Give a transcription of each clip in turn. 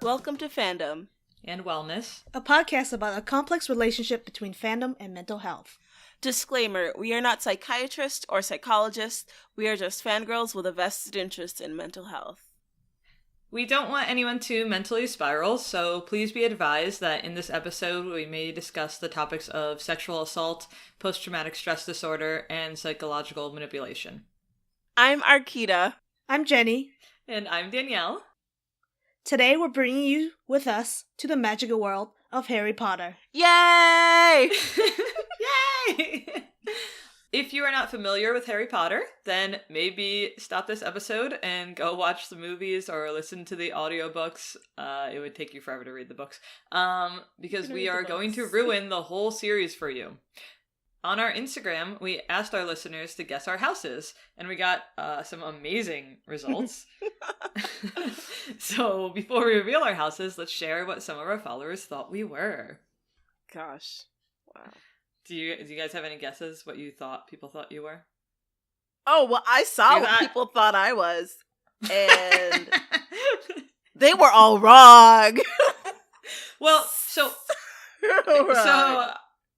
Welcome to Fandom and Wellness, a podcast about a complex relationship between fandom and mental health. Disclaimer, we are not psychiatrists or psychologists. We are just fangirls with a vested interest in mental health. We don't want anyone to mentally spiral, so please be advised that in this episode we may discuss the topics of sexual assault, post-traumatic stress disorder, and psychological manipulation. I'm Arkeida. I'm Jenny. And I'm Danielle. Today we're bringing you with us to the magical world of Harry Potter. Yay! Yay! If you are not familiar with Harry Potter, then maybe stop this episode and go watch the movies or listen to the audiobooks. It would take you forever to read the books. Because we are going to ruin the whole series for you. On our Instagram, we asked our listeners to guess our houses, and we got some amazing results. So before we reveal our houses, let's share what some of our followers thought we were. Gosh. Wow. Do you guys have any guesses what people thought you were? Oh, well, I saw what people thought I was, and they were all wrong. Well, so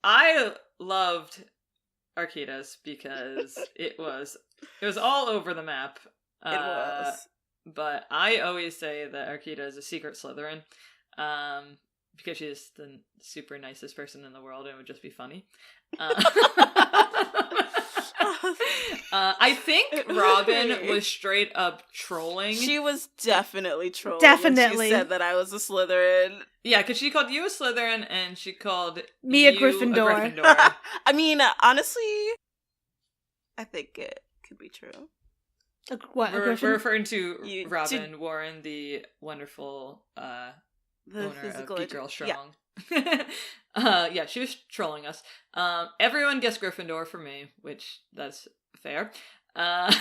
I loved Arkeida's because it was all over the map. It was. But I always say that Arkeida is a secret Slytherin. Because she's the super nicest person in the world and it would just be funny. I think Robin was straight up trolling. She was definitely trolling. Definitely. She said that I was a Slytherin. Yeah, because she called you a Slytherin and she called me a Gryffindor. I mean, honestly, I think it could be true. We're referring to Robin Warren, the wonderful the owner of Geek Girl Strong. Yeah. Yeah, she was trolling us. Everyone guessed Gryffindor for me, which that's fair. And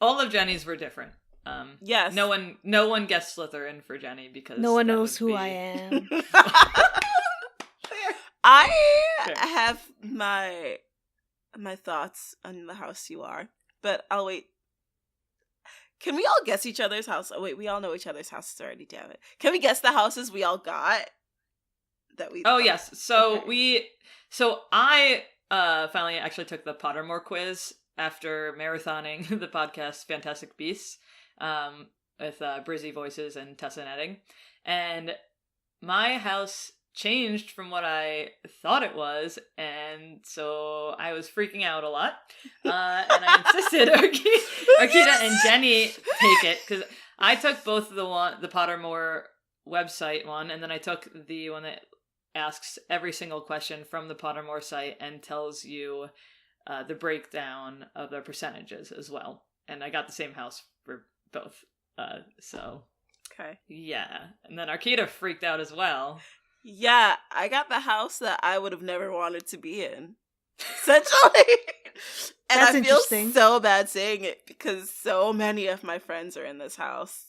all of Jenny's were different. Yes. No one guessed Slytherin for Jenny because no one knows who I am. I have my thoughts on the house you are, but I'll wait. Can we all guess each other's house? Oh wait, we all know each other's houses already, damn it. Can we guess the houses we all got? Oh yes. So okay. I finally actually took the Pottermore quiz after marathoning the podcast Fantastic Beasts with Brizzy Voices and Tessa Netting. And my house changed from what I thought it was, and so I was freaking out a lot. And I insisted Arkeida and Jenny take it, because I took both the Pottermore website one, and then I took the one that asks every single question from the Pottermore site and tells you the breakdown of the percentages as well. And I got the same house for both. So okay, yeah. And then Arkeida freaked out as well. Yeah, I got the house that I would have never wanted to be in, essentially. And That's I feel interesting. so bad saying it because so many of my friends are in this house.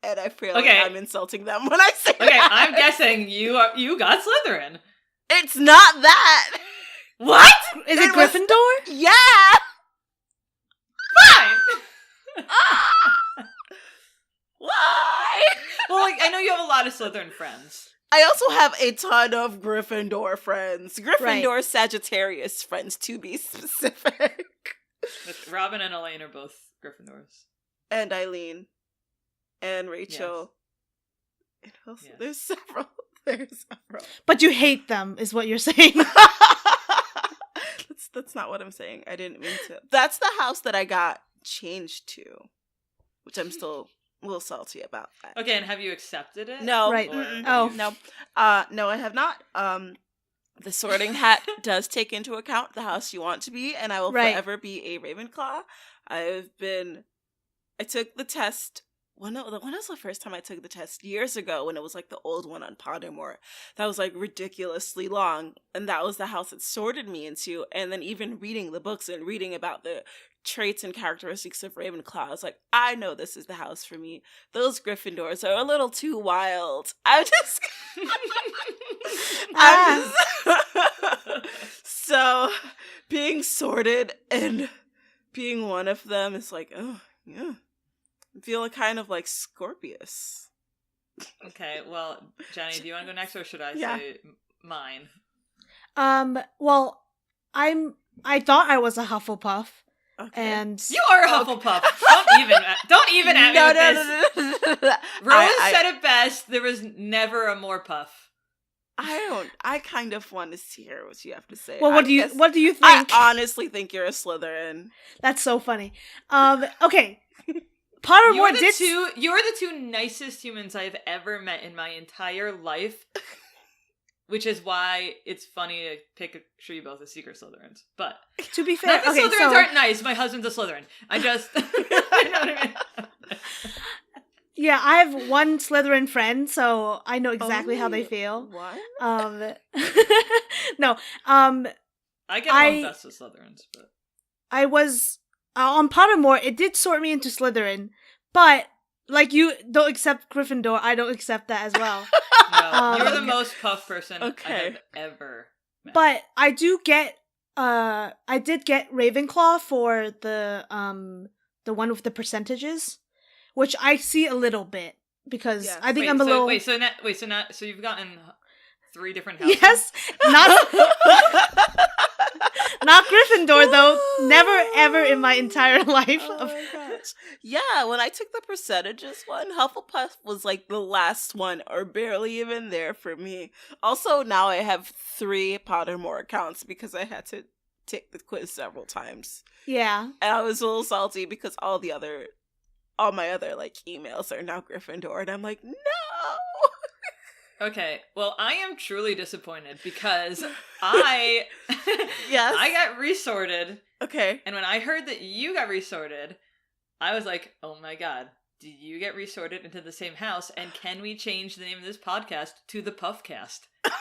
And I feel like I'm insulting them when I say that. Okay, I'm guessing you got Slytherin. It's not that. What? Is it Gryffindor? Yeah. Fine. Why? Well, I know you have a lot of Slytherin friends. I also have a ton of Gryffindor friends. Gryffindor Right. Sagittarius friends, to be specific. But Robin and Elaine are both Gryffindors. And Eileen. And Rachel. Yes. And also, Yes. There's several. There's several. But you hate them, is what you're saying. That's not what I'm saying. I didn't mean to. That's the house that I got changed to, which I'm still a little salty about that. Okay, and have you accepted it? No. Right. No, no, I have not. The Sorting Hat does take into account the house you want to be, and I will forever be a Ravenclaw. I took the test. When was the first time I took the test? Years ago, when it was like the old one on Pottermore. That was like ridiculously long, and that was the house that sorted me into. And then even reading the books and reading about the traits and characteristics of Ravenclaw, I was like, I know this is the house for me. Those Gryffindors are a little too wild. So being sorted and being one of them is like, oh yeah. I'm feeling kind of like Scorpius. Okay, well, Jenny, do you want to go next, or should I say mine? Well, I thought I was a Hufflepuff. Okay. And you are a Hufflepuff. Don't even at me with this. Rose said it best. There was never a more puff. I kind of want to hear what you have to say. Well, what do you think? I honestly think you're a Slytherin. That's so funny. Okay. Pottermore did. You're the two nicest humans I've ever met in my entire life. Which is why it's funny to picture you both as secret Slytherins. But to be fair, not that Slytherins aren't nice. My husband's a Slytherin. I just, you know what I mean? Yeah, I have one Slytherin friend, so I know exactly how they feel. What? No. I get along best with Slytherins, but I was on Pottermore. It did sort me into Slytherin, but like you don't accept Gryffindor, I don't accept that as well. No, you're the most puff person I have ever met. But I did get Ravenclaw for the one with the percentages, which I see a little bit because I think I'm a little. So you've gotten 3 different houses. Yes, not Gryffindor though. Never ever in my entire life. Oh my gosh. Yeah, when I took the percentages one, Hufflepuff was like the last one or barely even there for me. Also, now I have 3 Pottermore accounts because I had to take the quiz several times. Yeah. And I was a little salty because all my other like emails are now Gryffindor, and I'm like, no. Okay, well, I am truly disappointed because I got resorted. Okay. And when I heard that you got resorted, I was like, oh my god, did you get resorted into the same house? And can we change the name of this podcast to the Puffcast? Oh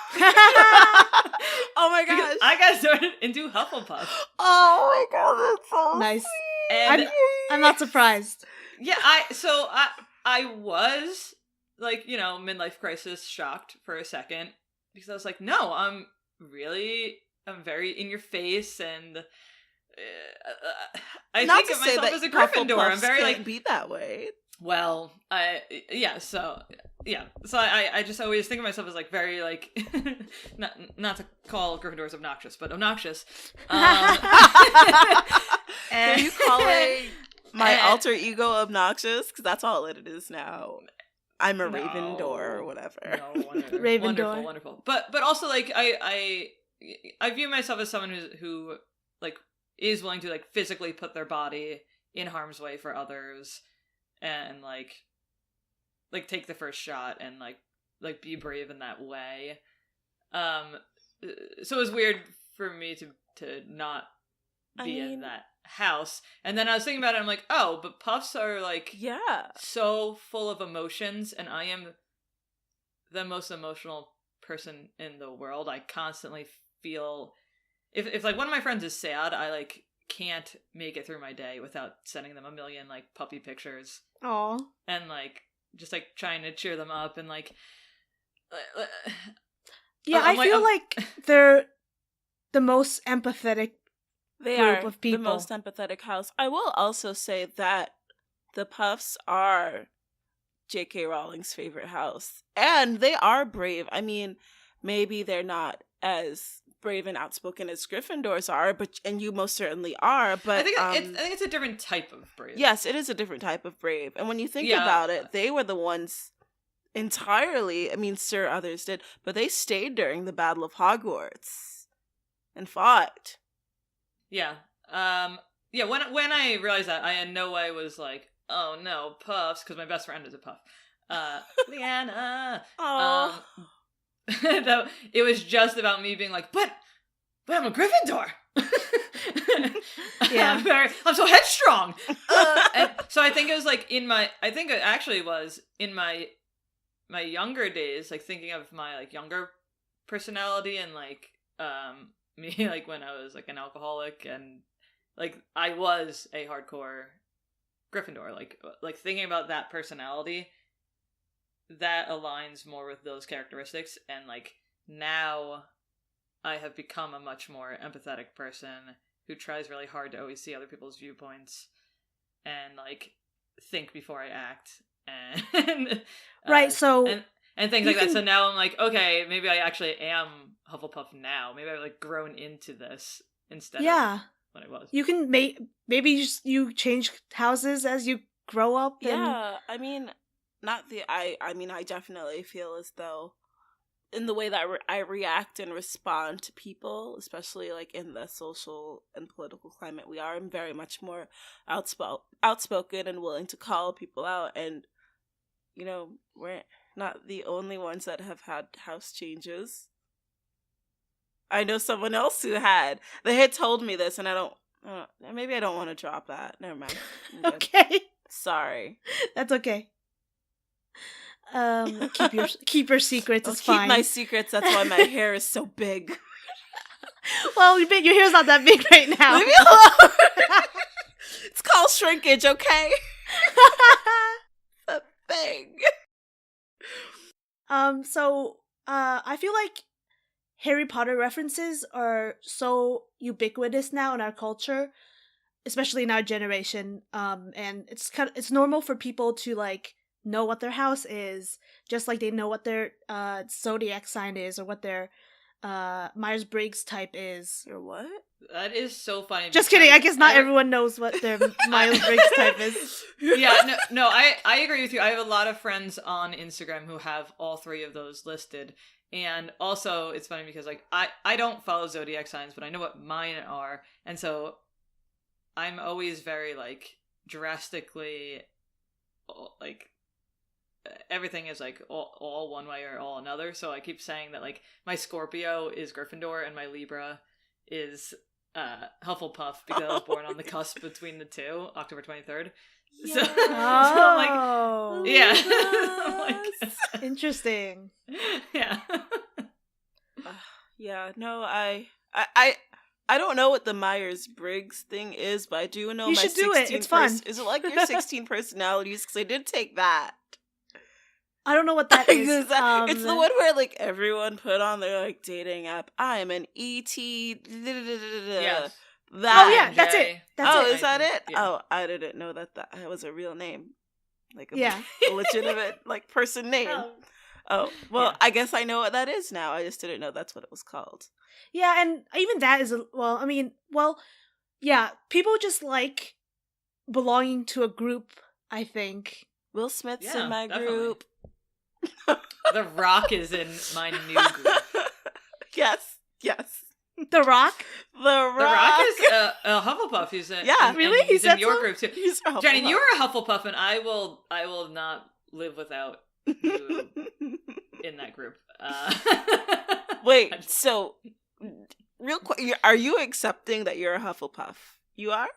my gosh. I got sorted into Hufflepuff. Oh my god, that's so nice. Sweet. And I'm not surprised. Yeah, I was like, you know, midlife crisis shocked for a second because I was like, no, I'm very in your face, and I not think of myself as a Gryffindor. I'm very like be that way. Well, so I just always think of myself as like very like not to call Gryffindors obnoxious, but obnoxious. Are you calling my alter ego obnoxious? Because that's all it is now. I'm a Ravendor or whatever. No, Ravendor. Wonderful. But also like I view myself as someone who like is willing to like physically put their body in harm's way for others, and like take the first shot and like be brave in that way. So it was weird for me to not be in that house. And then I was thinking about it, I'm like, oh, but puffs are like so full of emotions, and I am the most emotional person in the world. I constantly feel if like one of my friends is sad, I like can't make it through my day without sending them a million like puppy pictures. Aw. And like just like trying to cheer them up, and like I feel like they're the most empathetic group of people. The most empathetic house. I will also say that the Puffs are J.K. Rowling's favorite house, and they are brave. I mean, maybe they're not as brave and outspoken as Gryffindors are, and you most certainly are. But I think it's a different type of brave. Yes, it is a different type of brave. And when you think about it, they were the ones entirely. I mean, sure, others did, but they stayed during the Battle of Hogwarts and fought. Yeah. When I realized that, I in no way was like, oh no, Puffs, because my best friend is a Puff. Leanna. Oh. Though it was just about me being like, but I'm a Gryffindor. Yeah. I'm so headstrong. And so I think it was like I think it actually was in my younger days, like thinking of my like younger personality, and like me like when I was like an alcoholic, and like I was a hardcore Gryffindor, like thinking about that personality, that aligns more with those characteristics. And like now I have become a much more empathetic person who tries really hard to always see other people's viewpoints and like think before I act, and right. So and things like that. So now I'm like, okay, maybe I actually am Hufflepuff now. Maybe I've like grown into this instead of what I was. You can maybe you change houses as you grow up. Yeah, I mean, I mean, I definitely feel as though in the way that I react and respond to people, especially like in the social and political climate we are, I'm very much more outspoken and willing to call people out. And, you know, we're not the only ones that have had house changes. I know someone else who had. They had told me this, and maybe I don't want to drop that. Never mind. Okay. Sorry. That's okay. Keep your secrets. It's fine. Keep my secrets. That's why my hair is so big. Well, your hair's not that big right now. Leave me alone. It's called shrinkage, okay? A thing. So I feel like Harry Potter references are so ubiquitous now in our culture, especially in our generation. And it's normal for people to like know what their house is, just like they know what their zodiac sign is or what their Myers-Briggs type is. Or what? That is so funny. Just kidding. I guess not everyone knows what their Myers-Briggs type is. Yeah, no, I agree with you. I have a lot of friends on Instagram who have all three of those listed. And also, it's funny because like I don't follow zodiac signs, but I know what mine are. And so I'm always very like drastically like everything is like all one way or all another. So I keep saying that like my Scorpio is Gryffindor and my Libra is Hufflepuff because I was born on the cusp between the two, October 23rd. Yes. So I'm like, yeah. Like, interesting. Yeah. Yeah, no, I don't know what the Myers-Briggs thing is, but I do know you my should do it. It's fun. Is it like your 16 personalities? Because I did take that. I don't know what that is. It's the one where like everyone put on their like dating app. I'm an ET. Yes. That. Oh yeah, that's it. Is that it? Yeah. Oh, I didn't know that was a real name, like a yeah, legitimate like person name. Oh well, Yeah. I guess I know what that is now. I just didn't know that's what it was called. Yeah, and even that is yeah, people just like belonging to a group. I think Will Smith's Yeah, in my definitely. group. The Rock is in my new group. Yes. The Rock. The Rock is a Hufflepuff. He's in, Yeah, really? He's in your so? group too. He's a Jenny, Hufflepuff. you're a Hufflepuff, and I will not live without you in that group. Wait, so real quick, are you accepting that you're a Hufflepuff? You are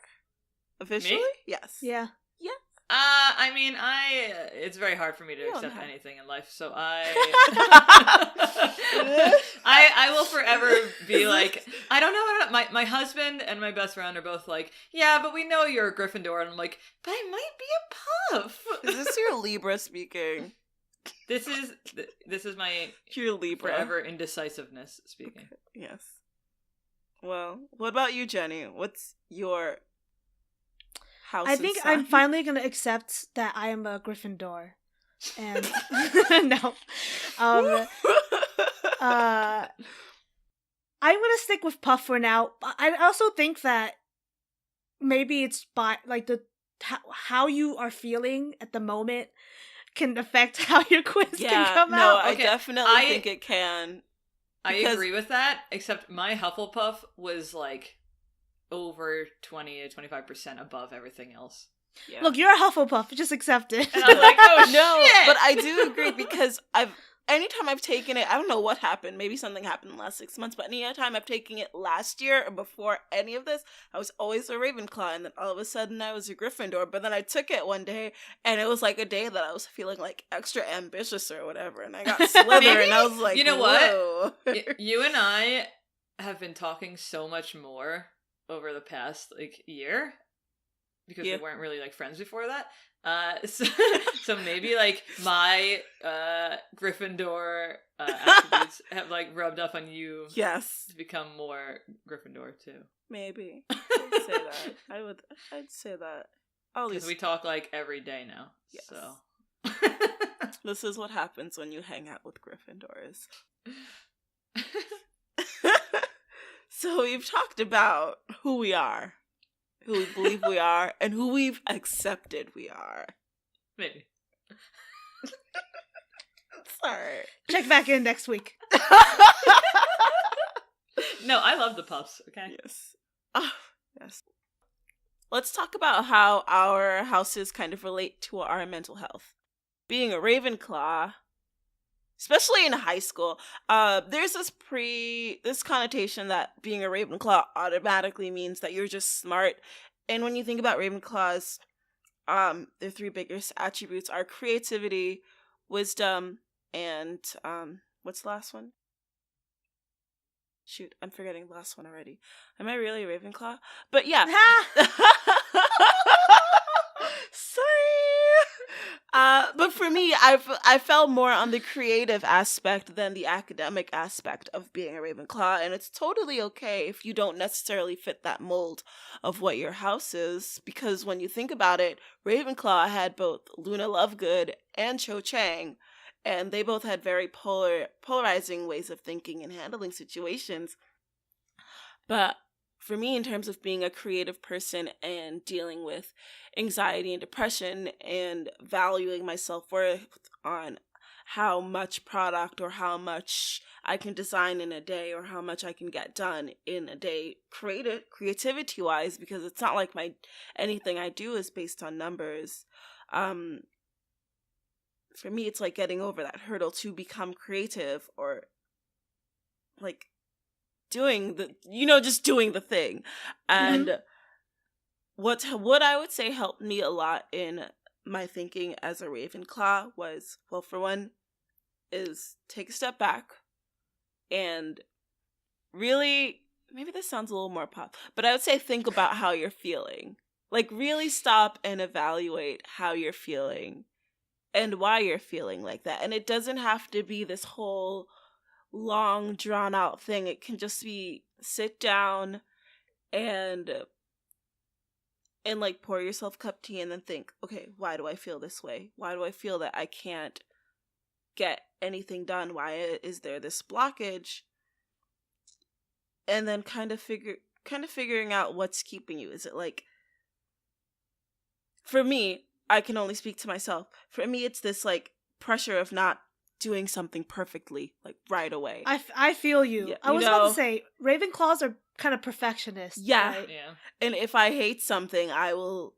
officially? Me? Yes. Yeah. I mean, it's very hard for me to You don't accept have- anything in life, so I will forever be like, I don't know. My husband and my best friend are both like, yeah, but we know you're a Gryffindor, and I'm like, but I might be a Puff. Is this your Libra speaking? This is my Your Libra. forever indecisiveness speaking. Yes. Well, what about you, Jenny? What's your house? I think I'm finally gonna accept that I am a Gryffindor, and no, I'm gonna stick with Puff for now. I also think that maybe it's by like how you are feeling at the moment can affect how your quiz can come out. I definitely think it can. I agree with that, except my Hufflepuff was like over 20 to 25% above everything else. Yeah. Look, you're a Hufflepuff. Just accept it. And I'm like, oh No, shit! but I do agree because anytime I've taken it, I don't know what happened. Maybe something happened in the last 6 months, but anytime I've taken it last year or before any of this, I was always a Ravenclaw, and then all of a sudden I was a Gryffindor. But then I took it one day, and it was like a day that I was feeling like extra ambitious or whatever, and I got Slytherin, and I was like, you know whoa. what? You and I have been talking so much more over the past like year because we weren't really like friends before that. So maybe like my Gryffindor attributes have like rubbed off on you. Yes, to become more Gryffindor too. maybe. I'd say that. I'd say that. Because we talk like every day now. Yes. So this is what happens when you hang out with Gryffindors. So we've talked about who we are, who we believe we are, and who we've accepted we are. Maybe. Sorry. Check back in next week. No, I love the puffs, okay? Yes. Yes. Let's talk about how our houses kind of relate to our mental health. Being a Ravenclaw, especially in high school, there's this connotation that being a Ravenclaw automatically means that you're just smart. And when you think about Ravenclaws, their three biggest attributes are creativity, wisdom, and what's the last one? Shoot, I'm forgetting the last one already. Am I really a Ravenclaw? But yeah. Sorry. But for me, I fell more on the creative aspect than the academic aspect of being a Ravenclaw, and it's totally okay if you don't necessarily fit that mold of what your house is, because when you think about it, Ravenclaw had both Luna Lovegood and Cho Chang, and they both had very polarizing ways of thinking and handling situations. But for me, in terms of being a creative person and dealing with anxiety and depression and valuing my self-worth on how much product or how much I can design in a day or how much I can get done in a day, creativity-wise, because it's not like anything I do is based on numbers. For me, it's like getting over that hurdle to become creative, or like doing just doing the thing. And what I would say helped me a lot in my thinking as a Ravenclaw was, well, for one, is take a step back and really, maybe this sounds a little more pop, but I would say think about how you're feeling. Like, really stop and evaluate how you're feeling and why you're feeling like that. And it doesn't have to be this whole long, drawn-out thing. It can just be sit down and like pour yourself a cup of tea and then think, okay, why do I feel this way? Why do I feel that I can't get anything done? Why is there this blockage? And then kind of figuring out what's keeping you. Is it like, for me, I can only speak to myself. For me, it's this like pressure of not doing something perfectly, like right away. I feel you. Yeah, I was about to say, Ravenclaws are kind of perfectionists. Yeah. Right? Yeah. And if I hate something, I will,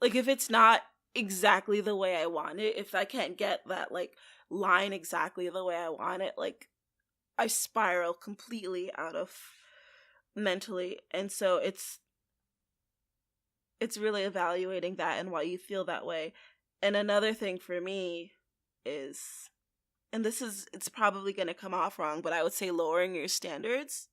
like, if it's not exactly the way I want it, if I can't get that like line exactly the way I want it, like, I spiral completely out of mentally. And so it's really evaluating that and why you feel that way. And another thing for me is, and it's probably going to come off wrong, but I would say lowering your standards.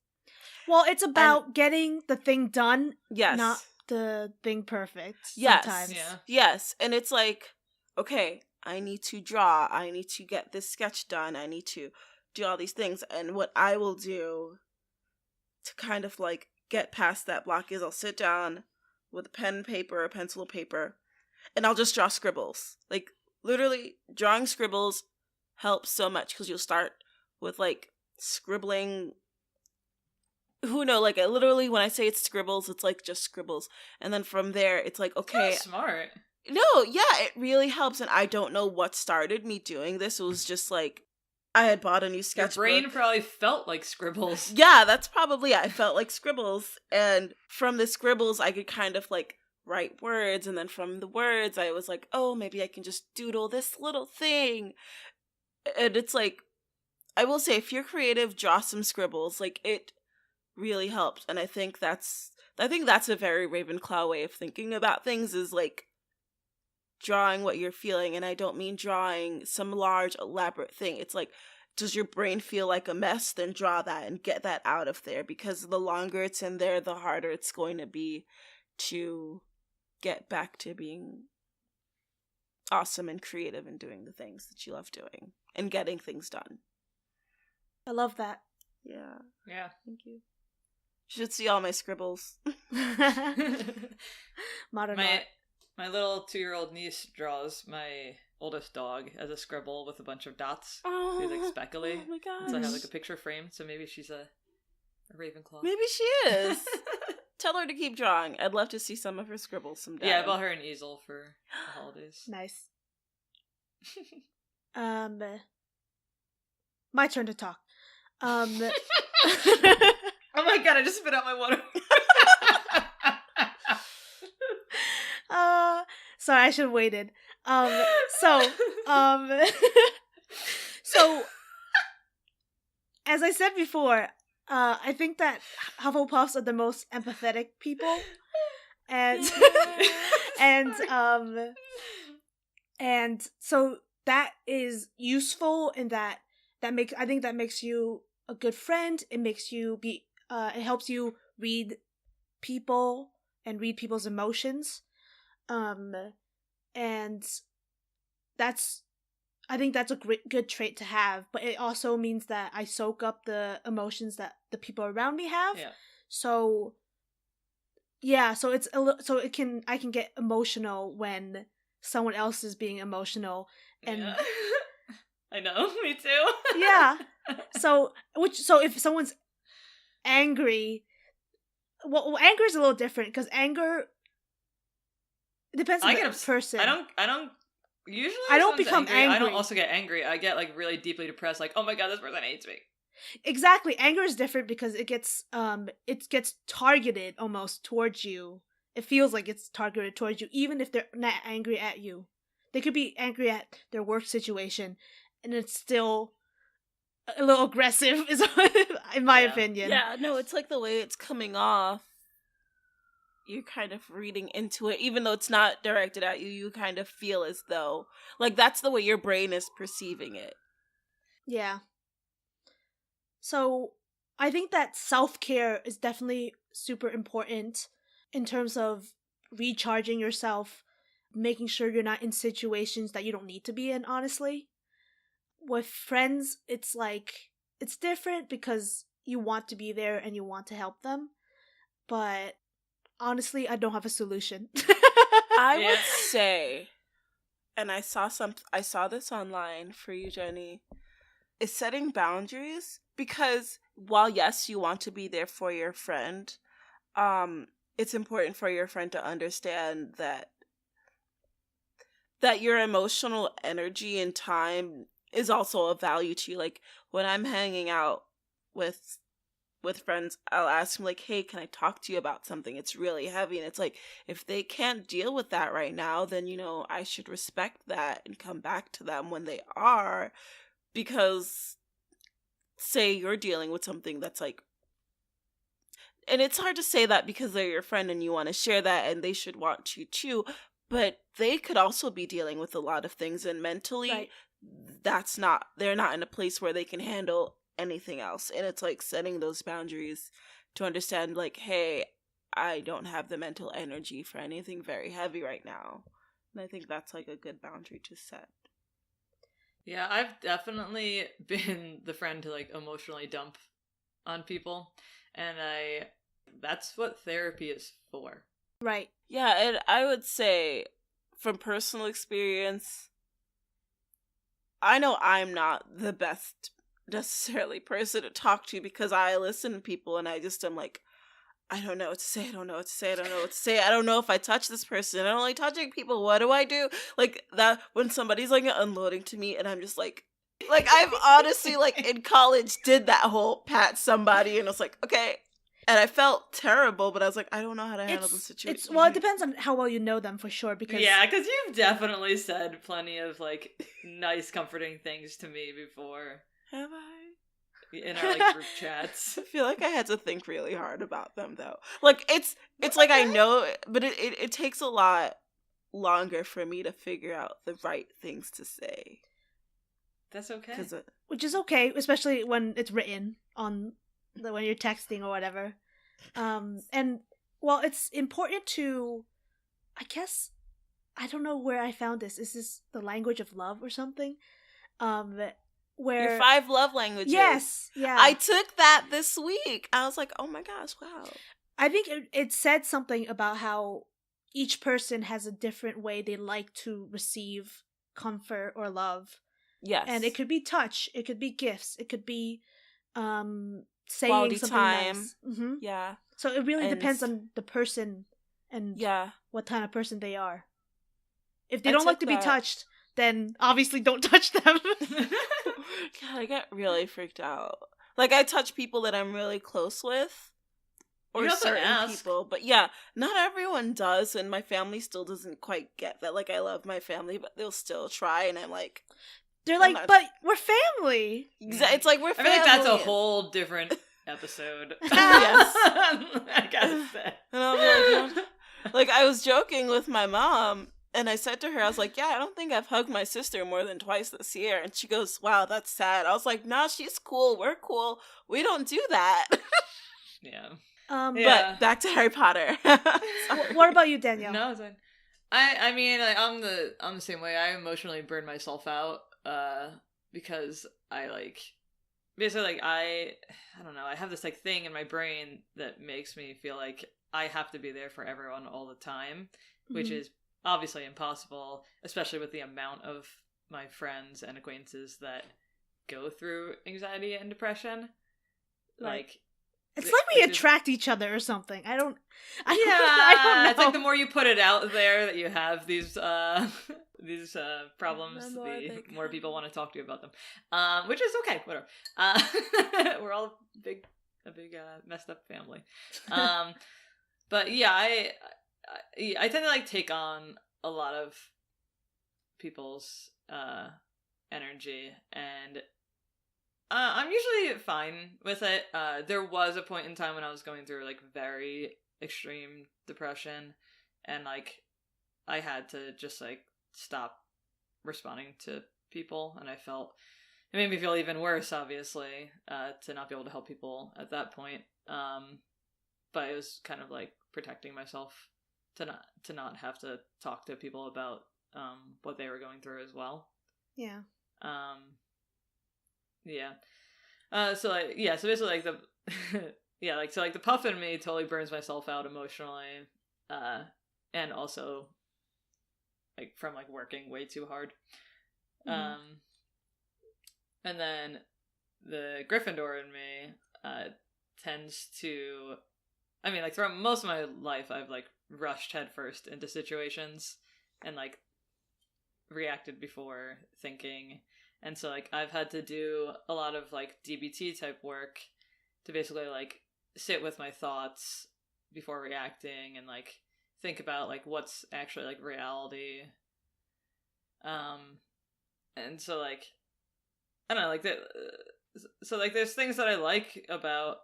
Well, it's about getting the thing done, yes, not the thing perfect. Yes, sometimes. Yeah. Yes, and it's like, okay, I need to draw, I need to get this sketch done, I need to do all these things, and what I will do to kind of like get past that block is I'll sit down with a pen and paper or pencil and paper, and I'll just draw scribbles. Like, literally, drawing scribbles helps so much, because you'll start with like scribbling. Who knows? Like, literally, when I say it's scribbles, it's like just scribbles, and then from there, it's like, okay, That's smart. No, yeah, it really helps, and I don't know what started me doing this. It was just like, I had bought a new sketchbook. Your brain probably felt like scribbles. Yeah, that's probably it. I felt like scribbles, and from the scribbles, I could kind of like write words, and then from the words, I was like, oh, maybe I can just doodle this little thing. And it's like, I will say, if you're creative, draw some scribbles. Like, it really helps, and I think that's a very Ravenclaw way of thinking about things, is like drawing what you're feeling. And I don't mean drawing some large elaborate thing. It's like, does your brain feel like a mess? Then draw that and get that out of there, because the longer it's in there, the harder it's going to be to get back to being awesome and creative and doing the things that you love doing and getting things done. I love that. Yeah. Thank you. You should see all my scribbles. Modern my art. My little 2-year-old niece draws my oldest dog as a scribble with a bunch of dots. Oh, she's like speckly. Oh my gosh. And so I have like a picture framed, so maybe she's a Ravenclaw. Maybe she is. Tell her to keep drawing. I'd love to see some of her scribbles someday. Yeah, I bought her an easel for the holidays. Nice. My turn to talk. Oh my god, I just spit out my water. Sorry, I should have waited. So as I said before, I think that Hufflepuffs are the most empathetic people, and and so that is useful in that I think that makes you a good friend. It makes you it helps you read people and read people's emotions. And I think that's a good trait to have, but it also means that I soak up the emotions that the people around me have. Yeah. So it's I can get emotional when someone else is being emotional, and yeah. I know, me too. yeah. So if someone's angry, well, anger is a little different because anger depends on the person. I don't usually. I don't become angry. I don't also get angry. I get like really deeply depressed. Like, oh my god, this person hates me. Exactly, anger is different because it gets targeted almost towards you. It feels like it's targeted towards you, even if they're not angry at you. They could be angry at their work situation, and it's still a little aggressive, is in my opinion. Yeah, no, it's like the way it's coming off. You're kind of reading into it, even though it's not directed at you. You kind of feel as though, like, that's the way your brain is perceiving it. Yeah. So I think that self-care is definitely super important in terms of recharging yourself, making sure you're not in situations that you don't need to be in, honestly. With friends, it's different because you want to be there and you want to help them. But honestly, I don't have a solution. I would say, and I saw this online for you, Jenny, is setting boundaries, because while yes, you want to be there for your friend, it's important for your friend to understand that your emotional energy and time is also of value to you. Like, when I'm hanging out with friends, I'll ask them, like, hey, can I talk to you about something? It's really heavy. And it's like, if they can't deal with that right now, then, I should respect that and come back to them when they are. Because say you're dealing with something that's like, and it's hard to say that because they're your friend and you want to share that and they should want to too, but they could also be dealing with a lot of things, and mentally, right, they're not in a place where they can handle anything else. And it's like setting those boundaries to understand, like, hey, I don't have the mental energy for anything very heavy right now. And I think that's like a good boundary to set. Yeah, I've definitely been the friend to like emotionally dump on people, and that's what therapy is for. Right. Yeah, and I would say from personal experience, I know I'm not the best necessarily person to talk to, because I listen to people and I just am like, I don't know what to say, I don't know what to say, I don't know what to say, I don't know if I touch this person, I don't like touching people, what do I do? Like, that, when somebody's like unloading to me and I'm just like I've honestly, like, in college did that whole pat somebody and I was like, okay, and I felt terrible, but I was like, I don't know how to handle the situation. Well, it depends on how well you know them, for sure, because you've definitely said plenty of like nice comforting things to me before. Have I? In our like group chats. I feel like I had to think really hard about them, though. Like, it's like I know, but it takes a lot longer for me to figure out the right things to say. That's okay. Which is okay, especially when it's written on when you're texting or whatever. And well, it's important to, I guess, I don't know where I found this. Is this the language of love or something? Where your 5 love languages. Yes, yeah. I took that this week. I was like, oh my gosh, wow. I think it said something about how each person has a different way they like to receive comfort or love. Yes. And it could be touch, it could be gifts, it could be saying quality something time. nice. Mm-hmm. Yeah. So it really depends on the person and what kind of person they are. If they don't like to be touched, then obviously don't touch them. God, I get really freaked out. Like, I touch people that I'm really close with. Or certain people. But yeah, not everyone does, and my family still doesn't quite get that. Like, I love my family, but they'll still try, and I'm like... They're like, but we're family! It's like, we're family. I feel like that's a whole different episode. Yes. I gotta say. And I'm like, I was joking with my mom, and I said to her, I was like, yeah, I don't think I've hugged my sister more than twice this year. And she goes, wow, that's sad. I was like, nah, she's cool. We're cool. We don't do that. Yeah. But back to Harry Potter. What about you, Danielle? No, it's fine. I mean, like, I'm the same way. I emotionally burn myself out, because I like, basically, like, I don't know, I have this like thing in my brain that makes me feel like I have to be there for everyone all the time, which is obviously impossible, especially with the amount of my friends and acquaintances that go through anxiety and depression. Like, it's like we attract each other or something. I don't know. It's like the more you put it out there that you have these problems, the more people want to talk to you about them. Which is okay, whatever. We're all a big messed up family. But yeah, I tend to like take on a lot of people's energy, and I'm usually fine with it. There was a point in time when I was going through like very extreme depression, and like I had to just like stop responding to people, and it made me feel even worse, obviously, to not be able to help people at that point. But it was kind of like protecting myself to not have to talk to people about what they were going through as well. Yeah. Yeah. So basically like the so like the puff in me totally burns myself out emotionally, and also like from like working way too hard. And then the Gryffindor in me tends to, I mean, like throughout most of my life I've like rushed headfirst into situations and like reacted before thinking. And so, like, I've had to do a lot of, like, DBT type work to basically, like, sit with my thoughts before reacting and, like, think about, like, what's actually, like, reality. And so, like, I don't know, like, so, like, there's things that I like about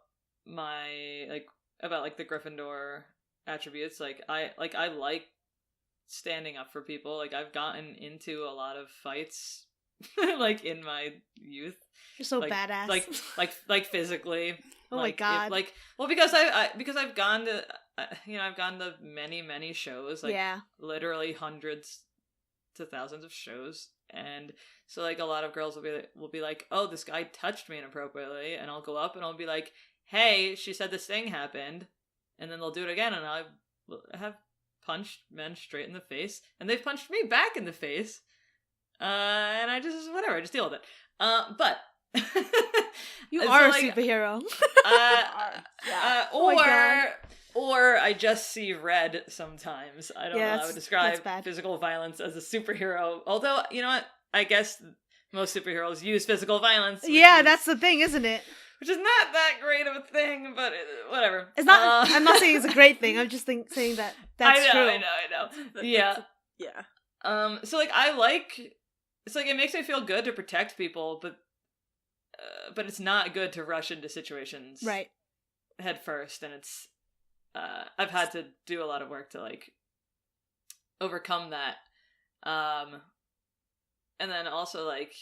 the Gryffindor attributes. Like, I like standing up for people. Like, I've gotten into a lot of fights like in my youth. You're so like, badass. Like physically. Oh my god. Because I've gone to I've gone to many shows, like literally hundreds to thousands of shows, and so like a lot of girls will be like, oh, this guy touched me inappropriately, and I'll go up and I'll be like, hey, she said this thing happened, and then they'll do it again, and I have punched men straight in the face, and they've punched me back in the face. And I just deal with it. But you are a superhero. Or I just see red sometimes. I don't know. I would describe physical violence as a superhero. Although, you know what? I guess most superheroes use physical violence. That's the thing, isn't it? Which is not that great of a thing, but whatever. It's not. I'm not saying it's a great thing. I'm just saying that that's true. I know. Yeah. So like it's like it makes me feel good to protect people, but it's not good to rush into situations head first, and it's I've had to do a lot of work to like overcome that, and then also like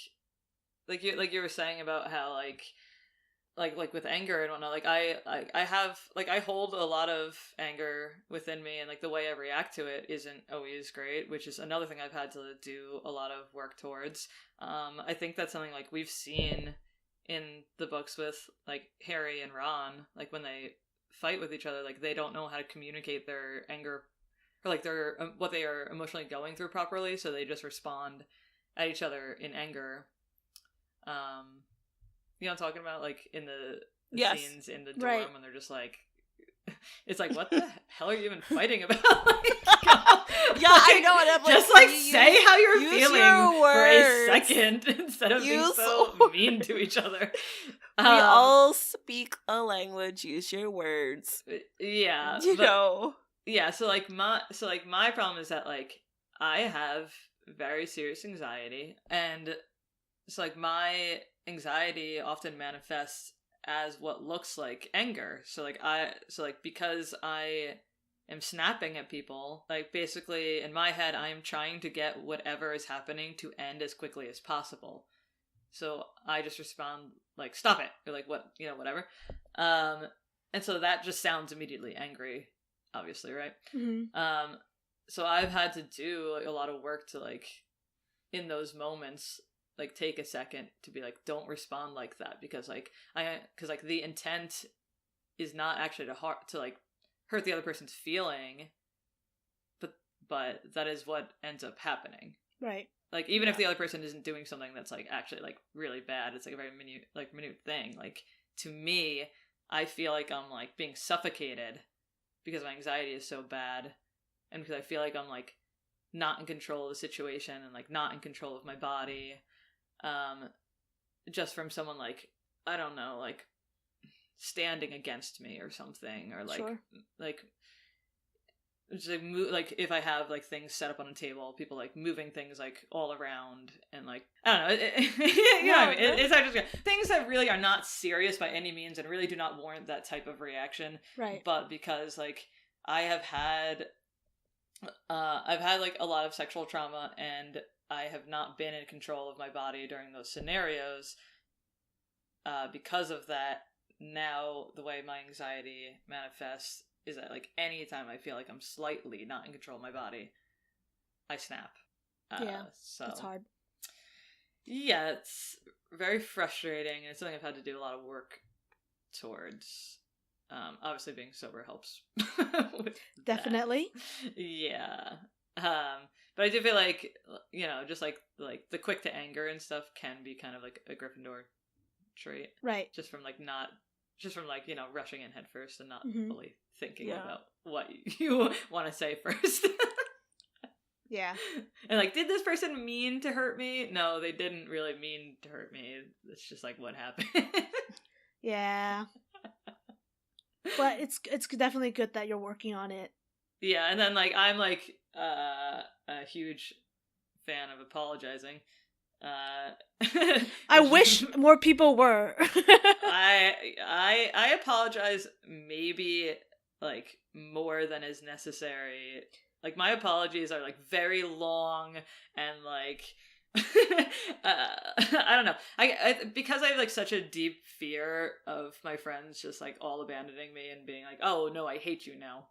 you were saying about how like with anger and whatnot, like I hold a lot of anger within me, and like the way I react to it isn't always great, which is another thing I've had to do a lot of work towards. I think that's something like we've seen in the books with like Harry and Ron, like when they fight with each other, like they don't know how to communicate their anger or like they're what they are emotionally going through properly, so they just respond at each other in anger. You know what I'm talking about? Like in the scenes in the dorm when they're just like, it's like, what the hell are you even fighting about? I know. And I'm just like say how you're feeling for a second instead of being so mean to each other. We all speak a language. Use your words. Yeah, yeah. So my problem is that like I have very serious anxiety, and so like my anxiety often manifests as what looks like anger. So because I am snapping at people, like basically in my head I am trying to get whatever is happening to end as quickly as possible. So I just respond like, stop it, or like, what, you know, whatever. And so that just sounds immediately angry, obviously, right? Mm-hmm. So I've had to do like a lot of work to like in those moments like take a second to be like, don't respond like that, because the intent is not actually to like hurt the other person's feeling, but that is what ends up happening, right? Like even if the other person isn't doing something that's like actually like really bad, it's like a very minute thing. Like to me, I feel like I'm like being suffocated because my anxiety is so bad, and because I feel like I'm like not in control of the situation and like not in control of my body. Just from someone like, I don't know, like standing against me or something, or like, like, just like, like if I have like things set up on a table, people like moving things like all around, and like, I don't know, it's not just things that really are not serious by any means and really do not warrant that type of reaction. Right. But because like I've had like a lot of sexual trauma, and I have not been in control of my body during those scenarios. Because of that, now the way my anxiety manifests is that like anytime I feel like I'm slightly not in control of my body, I snap. So it's hard. Yeah, it's very frustrating. It's something I've had to do a lot of work towards. Obviously being sober helps. Definitely. That. Yeah. But I do feel like, you know, just like the quick to anger and stuff can be kind of like a Gryffindor trait. Right. Just from you know, rushing in head first and not fully thinking about what you want to say first. Yeah. And like, did this person mean to hurt me? No, they didn't really mean to hurt me. It's just like what happened. Yeah. But it's definitely good that you're working on it. Yeah, and then like I'm like a huge fan of apologizing. I wish more people were. I apologize maybe like more than is necessary. Like my apologies are like very long and like I don't know. I because I have like such a deep fear of my friends just like all abandoning me and being like, oh no, I hate you now.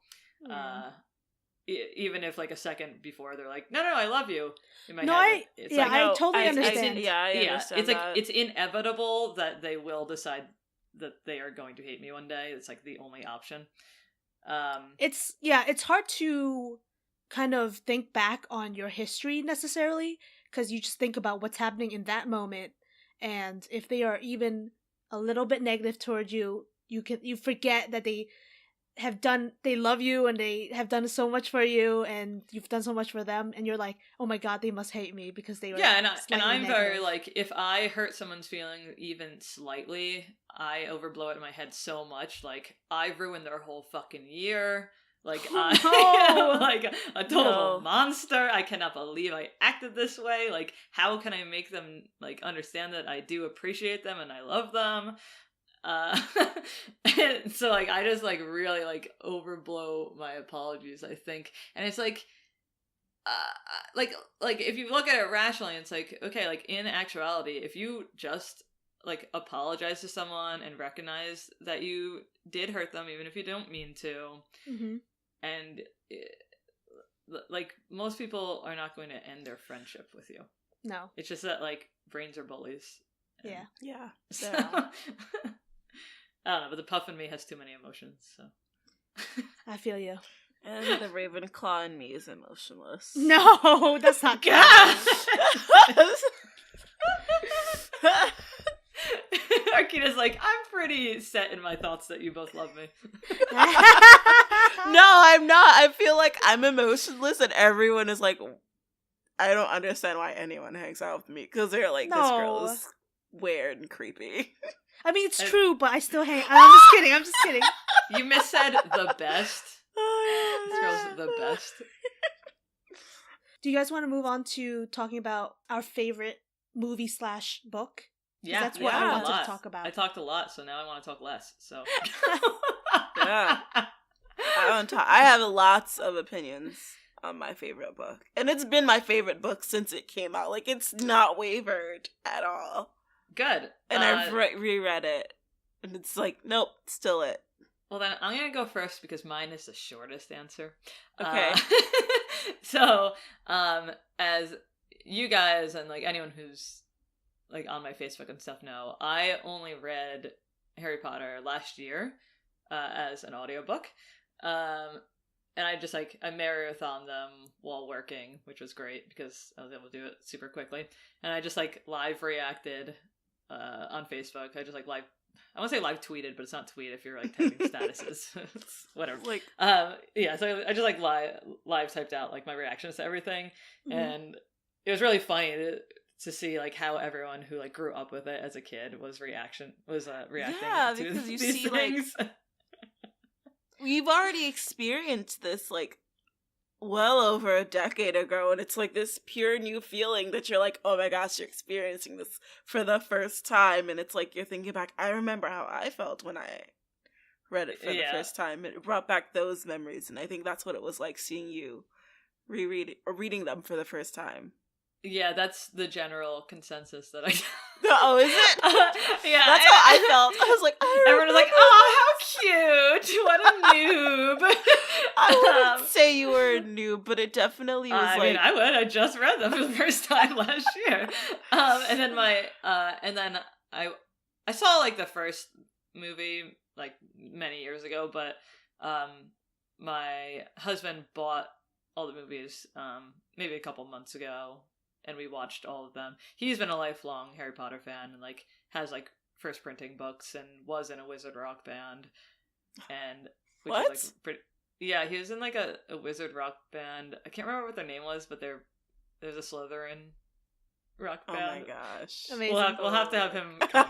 Even if like a second before they're like, no, I love you. In my head, it's like, I totally understand. I understand. It's like it's inevitable that they will decide that they are going to hate me one day. It's like the only option. It's hard to kind of think back on your history necessarily, because you just think about what's happening in that moment, and if they are even a little bit negative towards you, you forget that they love you and they have done so much for you and you've done so much for them, and you're like, oh my god, they must hate me because they were and I'm negative. Very like, if I hurt someone's feeling even slightly, I overblow it in my head so much, like I've ruined their whole fucking year. Like I am like a total monster. I cannot believe I acted this way. Like how can I make them like understand that I do appreciate them and I love them? And so like I just like really like overblow my apologies, I think. And it's like like if you look at it rationally, it's like, okay, like in actuality, if you just like apologize to someone and recognize that you did hurt them, even if you don't mean to, and like most people are not going to end their friendship with you. No, it's just that like brains are bullies. Yeah. So, I don't know, but the puff in me has too many emotions, so. I feel you. And the Ravenclaw in me is emotionless. No, that's not good. Arkeida's like, I'm pretty set in my thoughts that you both love me. No, I'm not. I feel like I'm emotionless and everyone is like, I don't understand why anyone hangs out with me. Because they're like, this girl is weird and creepy. I mean, it's true, but I still hang. I'm just kidding. You missaid the best. This girl's the best. Do you guys want to move on to talking about our favorite movie/book? Yeah, that's what I wanted to talk about. I talked a lot, so now I want to talk less. So Yeah, I have lots of opinions on my favorite book, and it's been my favorite book since it came out. Like, it's not wavered at all. Good. And I've reread it, and it's like, nope, still it. Well, then I'm gonna go first because mine is the shortest answer. Okay. So, as you guys and like anyone who's like on my Facebook and stuff know, I only read Harry Potter last year as an audiobook. And I just like, I marathoned them while working, which was great because I was able to do it super quickly. And I just like live reacted on Facebook. I just like I want to say live tweeted, but it's not tweet if you're like typing statuses. It's whatever. Like, yeah, so I just like live typed out like my reactions to everything. Mm-hmm. And it was really funny to see like how everyone who like grew up with it as a kid was reacting to because you these see things. Like we've already experienced this like well over a decade ago, and it's like this pure new feeling that you're like, oh my gosh, you're experiencing this for the first time, and it's like you're thinking back, I remember how I felt when I read it for the first time. It brought back those memories, and I think that's what it was like seeing you reading them for the first time. Yeah, that's the general consensus that I... Oh, is it? Yeah. That's how I felt. I was like, everyone was like, oh, how cute. What a noob. I wouldn't say you were a noob, but it definitely was I mean, I would. I just read them for the first time last year. And then I saw like the first movie like many years ago, but my husband bought all the movies maybe a couple months ago. And we watched all of them. He's been a lifelong Harry Potter fan and like has like first printing books and was in a wizard rock band. And which what? Is, like, yeah, he was in like a wizard rock band. I can't remember what their name was, but there's a Slytherin rock band. Oh my gosh. Amazing. We'll have to have him come.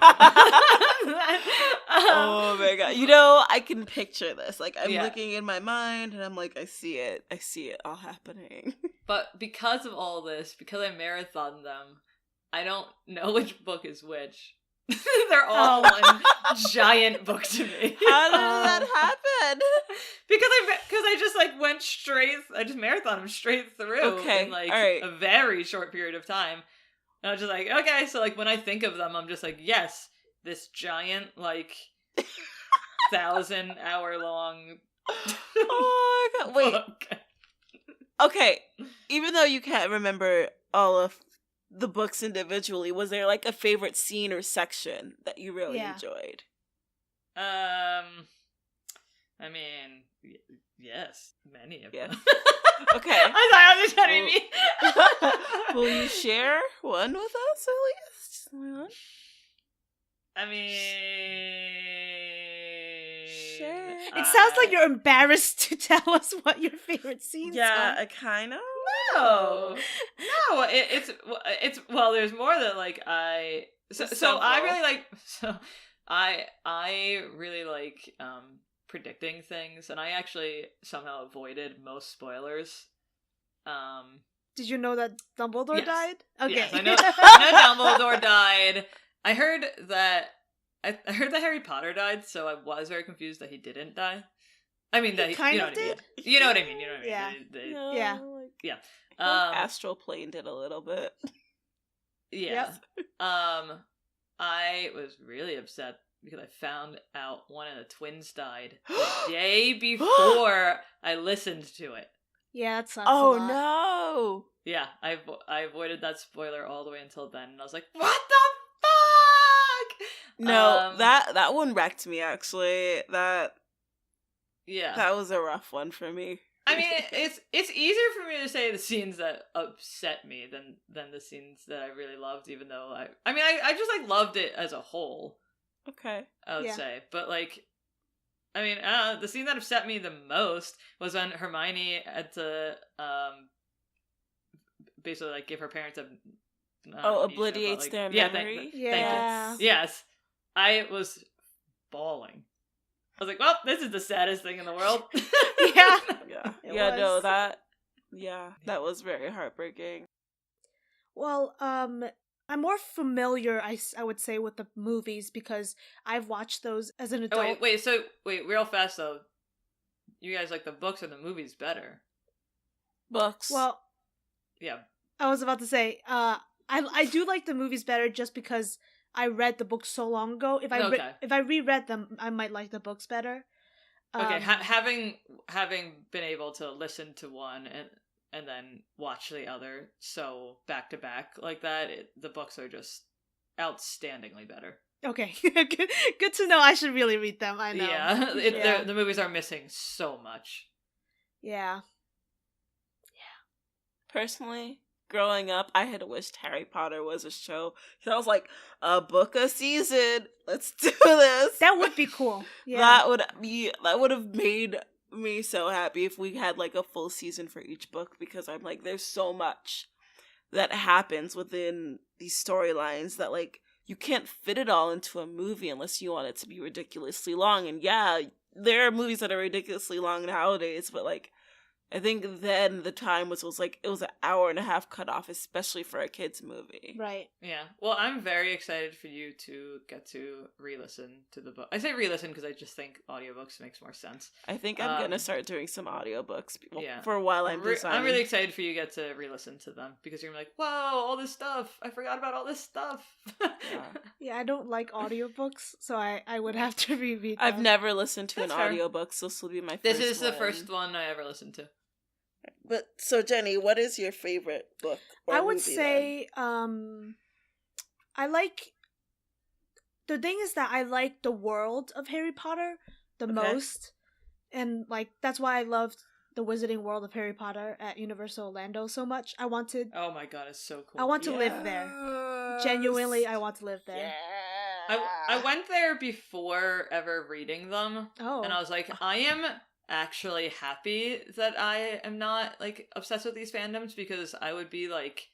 Oh my god. You know, I can picture this. Like, I'm looking in my mind and I'm like, I see it all happening. But because of all this, because I marathoned them, I don't know which book is which. They're all one giant book to me. How did that happen? Because I just like went straight. I just marathoned them straight through in like a very short period of time. And I was just like, okay, so like when I think of them, I'm just like, yes, this giant like 1,000-hour long. Oh my god! Wait. Book. Okay, even though you can't remember all of the books individually, was there like a favorite scene or section that you really enjoyed? I mean, yes, many of them. Okay. I thought I was me. Will you share one with us at least? One? I mean, share. It sounds like you're embarrassed to tell us what your favorite scenes are. Yeah, I kind of. No, it's well. There's more that like I. So I really like. So I really like predicting things, and I actually somehow avoided most spoilers. Did you know that Dumbledore died? Okay, yes, I know Dumbledore died. I heard that Harry Potter died, so I was very confused that he didn't die. I mean, that kind of did. You know what I mean. Yeah. Yeah. Astral planed it a little bit. Yeah. Yep. I was really upset because I found out one of the twins died the day before I listened to it. Yeah, that sucks. Oh no! Yeah, I avoided that spoiler all the way until then, and I was like, "What the fuck?" No, that one wrecked me. Actually, that yeah, that was a rough one for me. I mean, it's easier for me to say the scenes that upset me than the scenes that I really loved. Even though I just like loved it as a whole. Okay, I would say, but like, I mean, the scene that upset me the most was when Hermione had to basically like give her parents a obliterates their memory. Thank you. Yes, I was bawling. I was like, well, this is the saddest thing in the world. That was very heartbreaking. Well, I'm more familiar, I would say, with the movies because I've watched those as an adult. Wait, real fast though. You guys like the books or the movies better? Books. Well, yeah. I was about to say, I do like the movies better just because I read the books so long ago. If I reread them, I might like the books better. Okay, having been able to listen to one and then watch the other so back to back like that, the books are just outstandingly better. Okay, good to know. I should really read them. I know. Yeah, the movies are missing so much. Yeah. Personally, growing up, I had wished Harry Potter was a show. So I was like, a book a season. Let's do this. That would be cool. Yeah. That would have made me so happy if we had like a full season for each book, because I'm like, there's so much that happens within these storylines that like you can't fit it all into a movie unless you want it to be ridiculously long. And yeah, there are movies that are ridiculously long nowadays, but like I think then the time was like it was an hour and a half cut off, especially for a kid's movie. Right. Yeah. Well, I'm very excited for you to get to re-listen to the book. I say re-listen because I just think audiobooks makes more sense. I think I'm gonna start doing some audiobooks for a while. I'm really excited for you to get to re-listen to them because you're gonna be like, whoa, all this stuff. I forgot about all this stuff. Yeah, I don't like audiobooks, so I would have to reread them. I've never listened to an audiobook, so this will be my first one. This is the first one I ever listened to. But so Jenny, what is your favorite book or I would movie, say I like, the thing is that I like the world of Harry Potter the most, and like that's why I loved the Wizarding World of Harry Potter at Universal Orlando so much. I wanted, oh my god, it's so cool. I want to live there. Genuinely, I want to live there. Yeah. I went there before ever reading them, and I was like, I am actually happy that I am not like obsessed with these fandoms, because I would be like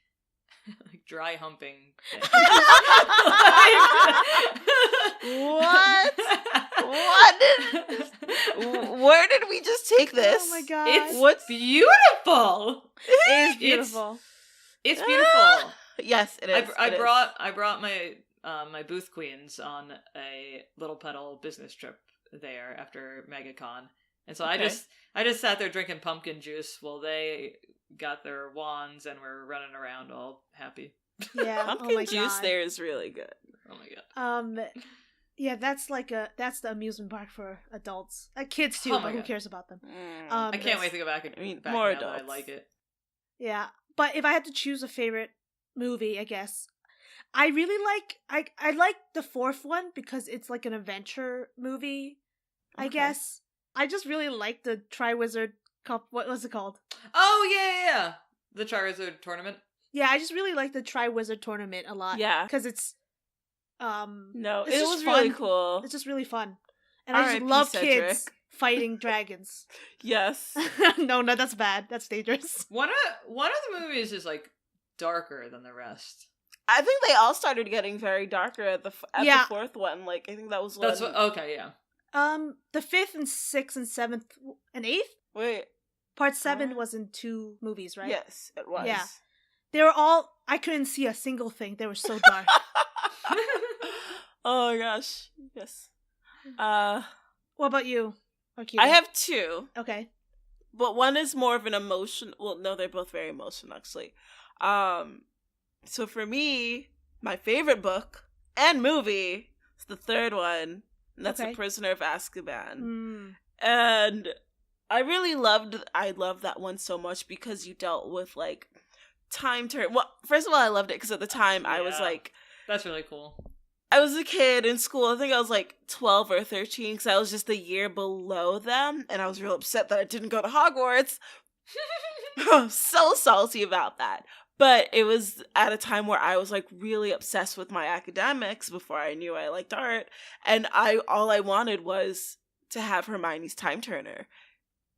dry humping. Where did we just take this? Oh my god, it's beautiful. It is beautiful. It's beautiful. Yes, it is. I brought my my booth queens on a Little Petal business trip there after MegaCon. And so I just sat there drinking pumpkin juice while they got their wands and were running around all happy. Yeah, pumpkin juice there is really good. Oh my god. Yeah, that's the amusement park for adults, kids too. But who cares about them? I can't wait to go back and more adults. I like it. Yeah, but if I had to choose a favorite movie, I guess I really like I like the fourth one because it's like an adventure movie. I guess. I just really like the Triwizard Cup. What was it called? Oh, yeah. The Triwizard Tournament. Yeah, I just really like the Triwizard Tournament a lot. Yeah. Because it's, no, it's it was fun. Really cool. It's just really fun. And I just love kids fighting dragons. Yes. No, that's bad. That's dangerous. One of the movies is, like, darker than the rest. I think they all started getting very darker at the fourth one. Like, I think that was one. Okay, yeah. The 5th and 6th and 7th and 8th? Wait. Part 7 was in 2 movies, right? Yes, it was. Yeah. They were all, I couldn't see a single thing. They were so dark. Oh my gosh. Yes. What about you, Arkeida? I have 2. Okay. But one is more of an emotion. Well, no, they're both very emotional, actually. So for me, my favorite book and movie is the third one. And that's A Prisoner of Azkaban. And I loved that one so much because you dealt with, like, time turn. Well, first of all, I loved it because at the time I was like... That's really cool. I was a kid in school. I think I was like 12 or 13 because I was just a year below them. And I was real upset that I didn't go to Hogwarts. I'm so salty about that. But it was at a time where I was like really obsessed with my academics before I knew I liked art. And all I wanted was to have Hermione's time turner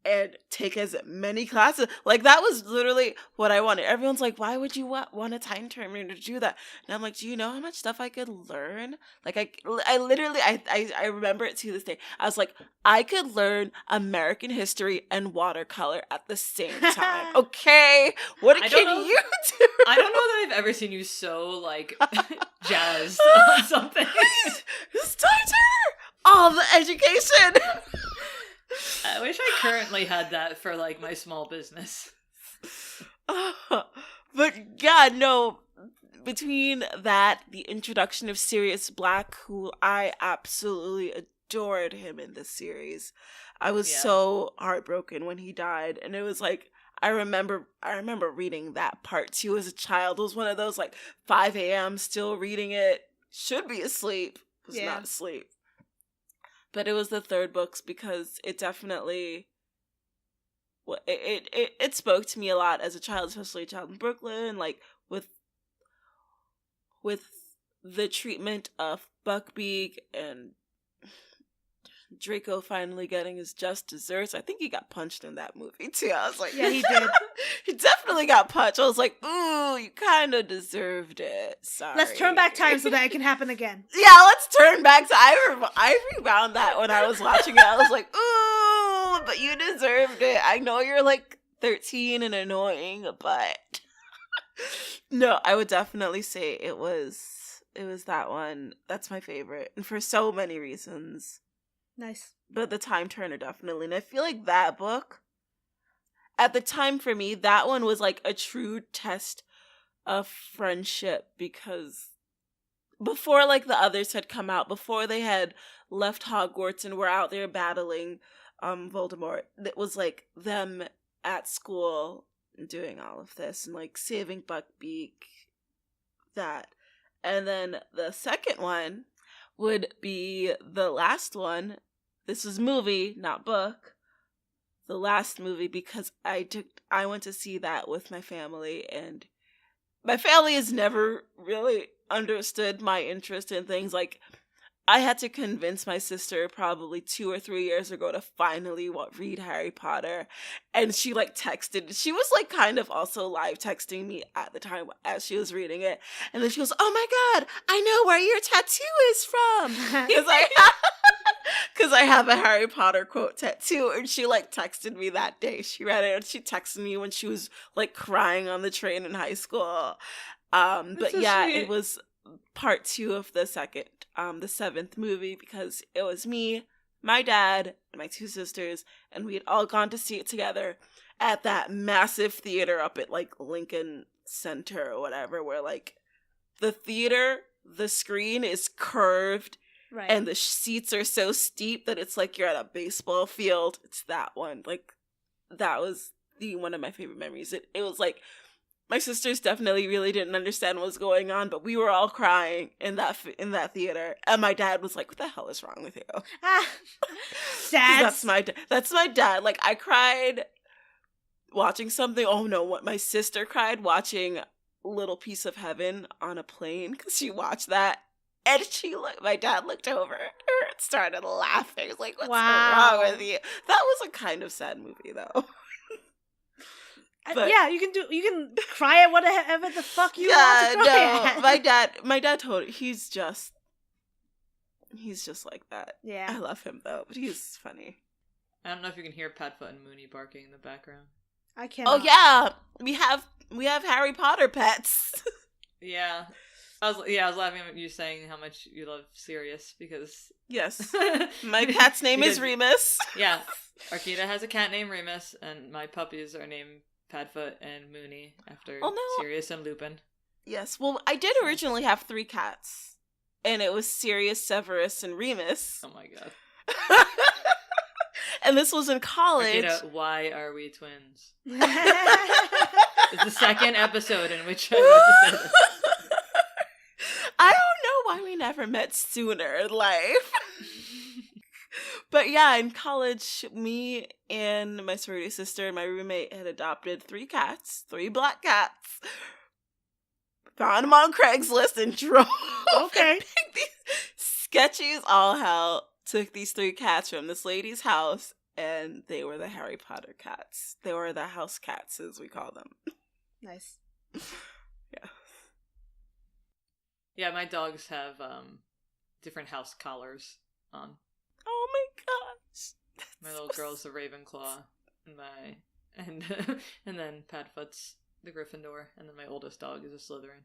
and take as many classes. Like, that was literally what I wanted. Everyone's like, why would you want a time turner to do that? And I'm like, do you know how much stuff I could learn? Like, I literally, I remember it to this day. I was like, I could learn American history and watercolor at the same time. Okay? What can you do? I don't know that I've ever seen you so, like, jazzed on something. It's time turner! All the education! I wish I currently had that for, like, my small business. But yeah, no, between that, the introduction of Sirius Black, who I absolutely adored him in this series. I was so heartbroken when he died, and it was like, I remember reading that part too as a child. It was one of those like 5 a.m. still reading it. Should be asleep. Was not asleep. But it was the third books because it definitely, it spoke to me a lot as a child, especially a child in Brooklyn, like with the treatment of Buckbeak and Draco finally getting his just desserts. I think he got punched in that movie too. I was like, yeah, he did. He definitely got punched. I was like, ooh, you kind of deserved it. Sorry. Let's turn back time so that it can happen again. Yeah, let's turn back to. I rewound that when I was watching it. I was like, ooh, but you deserved it. I know you're like 13 and annoying, but no, I would definitely say it was that one. That's my favorite, and for so many reasons. Nice. But the time turner, definitely. And I feel like that book, at the time for me, that one was like a true test of friendship, because before like the others had come out, before they had left Hogwarts and were out there battling Voldemort, it was like them at school doing all of this and like saving Buckbeak, that. And then the second one would be the last one. This is movie, not book. The last movie, because I went to see that with my family, and my family has never really understood my interest in things. Like, I had to convince my sister probably 2 or 3 years ago to finally read Harry Potter. And she like texted. She was like kind of also live texting me at the time as she was reading it. And then she goes, oh my God, I know where your tattoo is from. Because I have a Harry Potter quote tattoo. And she like texted me that day. She read it and she texted me when she was like crying on the train in high school. But yeah, sweet. It was part 2 of the seventh movie, because it was me, my dad, and my 2 sisters, and we had all gone to see it together at that massive theater up at like Lincoln Center or whatever, where like the theater, the screen is curved, right, and the seats are so steep that it's like you're at a baseball field. It's that one. Like, that was one of my favorite memories. It was like, my sisters definitely really didn't understand what was going on, but we were all crying in that theater. And my dad was like, what the hell is wrong with you? That's my dad. Like, I cried watching something. Oh no, what, my sister cried watching Little Piece of Heaven on a plane, because she watched that. And my dad looked over at her and started laughing. He was like, what's wrong with you? That was a kind of sad movie, though. But, yeah, you can cry at whatever the fuck you want to cry at. My dad told me, he's just like that. Yeah. I love him though, but he's funny. I don't know if you can hear Padfoot and Mooney barking in the background. I cannot. Oh yeah, we have Harry Potter pets. Yeah. I was laughing at you saying how much you love Sirius, because yes, my cat's name is Remus. Yeah, Arkeida has a cat named Remus, and my puppies are named Padfoot and Mooney after Sirius and Lupin. Yes, well, I did originally have 3 cats, and it was Sirius, Severus, and Remus. Oh my God. And this was in college. Arkeida, why are we twins? It's the second episode in which I want to say this. I don't know why we never met sooner in life. But yeah, in college, me and my sorority sister and my roommate had adopted 3 cats, 3 black cats. Found them on Craigslist and drove. Okay. Sketchy as all hell. Took these 3 cats from this lady's house, and they were the Harry Potter cats. They were the house cats, as we call them. Nice. Yeah. Yeah, my dogs have different house collars on. Oh my gosh. My little girl's the Ravenclaw, and then Padfoot's the Gryffindor, and then my oldest dog is a Slytherin.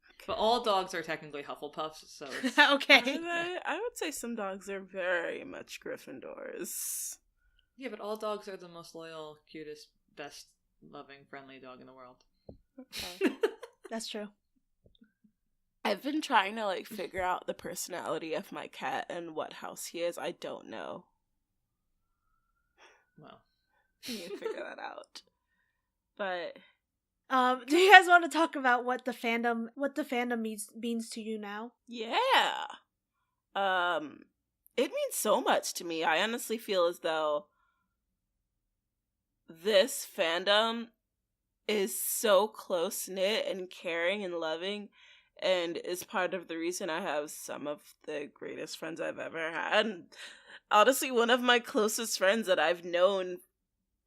Okay. But all dogs are technically Hufflepuffs, so it's... Okay. I would say some dogs are very much Gryffindors. Yeah, but all dogs are the most loyal, cutest, best, loving, friendly dog in the world. Okay. That's true. I've been trying to figure out the personality of my cat and what house he is. I don't know. Well, I need to figure that out. But do you guys want to talk about what the fandom means to you now? yeah. It means so much to me. I honestly feel as though this fandom is so close-knit and caring and loving, and is part of the reason I have some of the greatest friends I've ever had. And honestly, one of my closest friends that I've known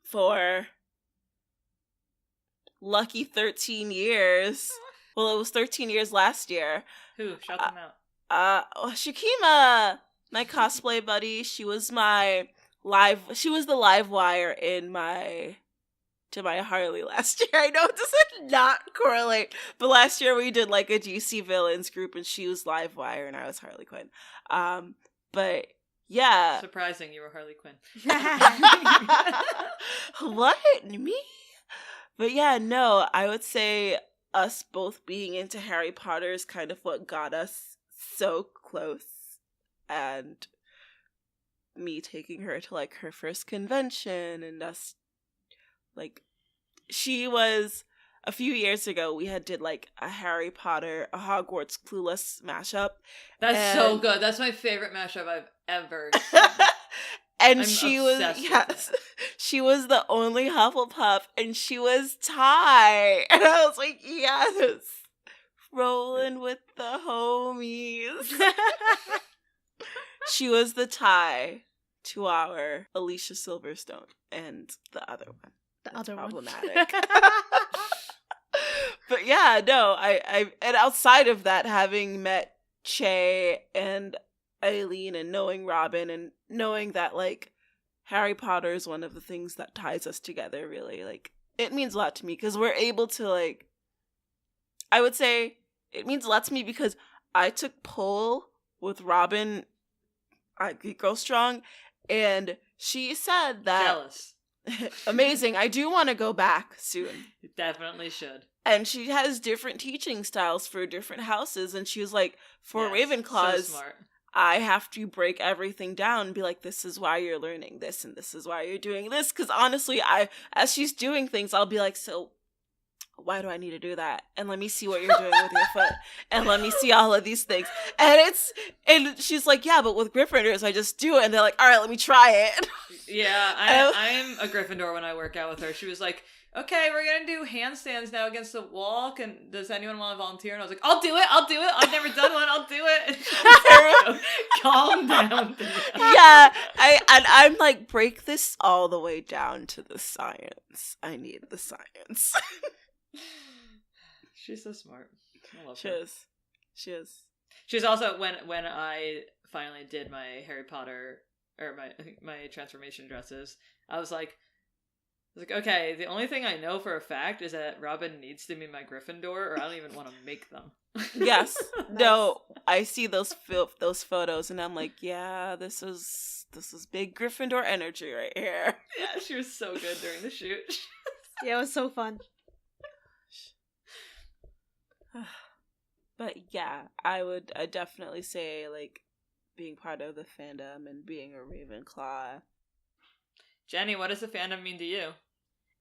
for lucky 13 years. Well, it was 13 years last year. who? Shout them out. Shakima, my cosplay buddy. She was the live wire to my Harley last year. I know it doesn't not correlate, but last year we did a GC villains group, and she was live wire and I was Harley Quinn. But yeah. Surprising, you were Harley Quinn. What? Me? But yeah, no, I would say us both being into Harry Potter is kind of what got us so close. And me taking her to her first convention, and us she was a few years ago we had did a Harry Potter, a Hogwarts Clueless mashup. That's so good. That's my favorite mashup I've ever seen. And I'm she she was the only Hufflepuff, and she was Ty. And I was like, yes, rolling with the homies. She was the Ty to our Alicia Silverstone, and the other one. The other problematic. But yeah, no, I and outside of that, having met Che and Eileen and knowing Robin and knowing that Harry Potter is one of the things that ties us together, really, it means a lot to me because we're able to I would say it means a lot to me because I took pole with Robin at Geek Girl Strong, and she said that Jealous. Amazing. I do want to go back soon. You definitely should. And she has different teaching styles for different houses, and she was like, for Ravenclaws, so smart. I have to break everything down and be like, this is why you're learning this, and this is why you're doing this. Because honestly, as she's doing things, I'll be like, so why do I need to do that? And let me see what you're doing with your foot. And let me see all of these things. And she's like, yeah, but with Gryffindors, I just do it. And they're like, all right, let me try it. Yeah, I'm a Gryffindor when I work out with her. She was like, okay, we're going to do handstands now against the wall. Does anyone want to volunteer? And I was like, I'll do it. I've never done one. I'll do it. Like, calm down. Yeah, I'm like, break this all the way down to the science. I need the science. She's so smart. I love she her. is. She is. She's also when I finally did my Harry Potter or my transformation dresses, I was like, okay, the only thing I know for a fact is that Robin needs to be my Gryffindor, or I don't even want to make them. Yes. No, I see those photos, and I'm like, yeah, this is big Gryffindor energy right here. Yeah, she was so good during the shoot. Yeah, it was so fun. But yeah, I definitely say like being part of the fandom and being a Ravenclaw. Jenny, what does the fandom mean to you?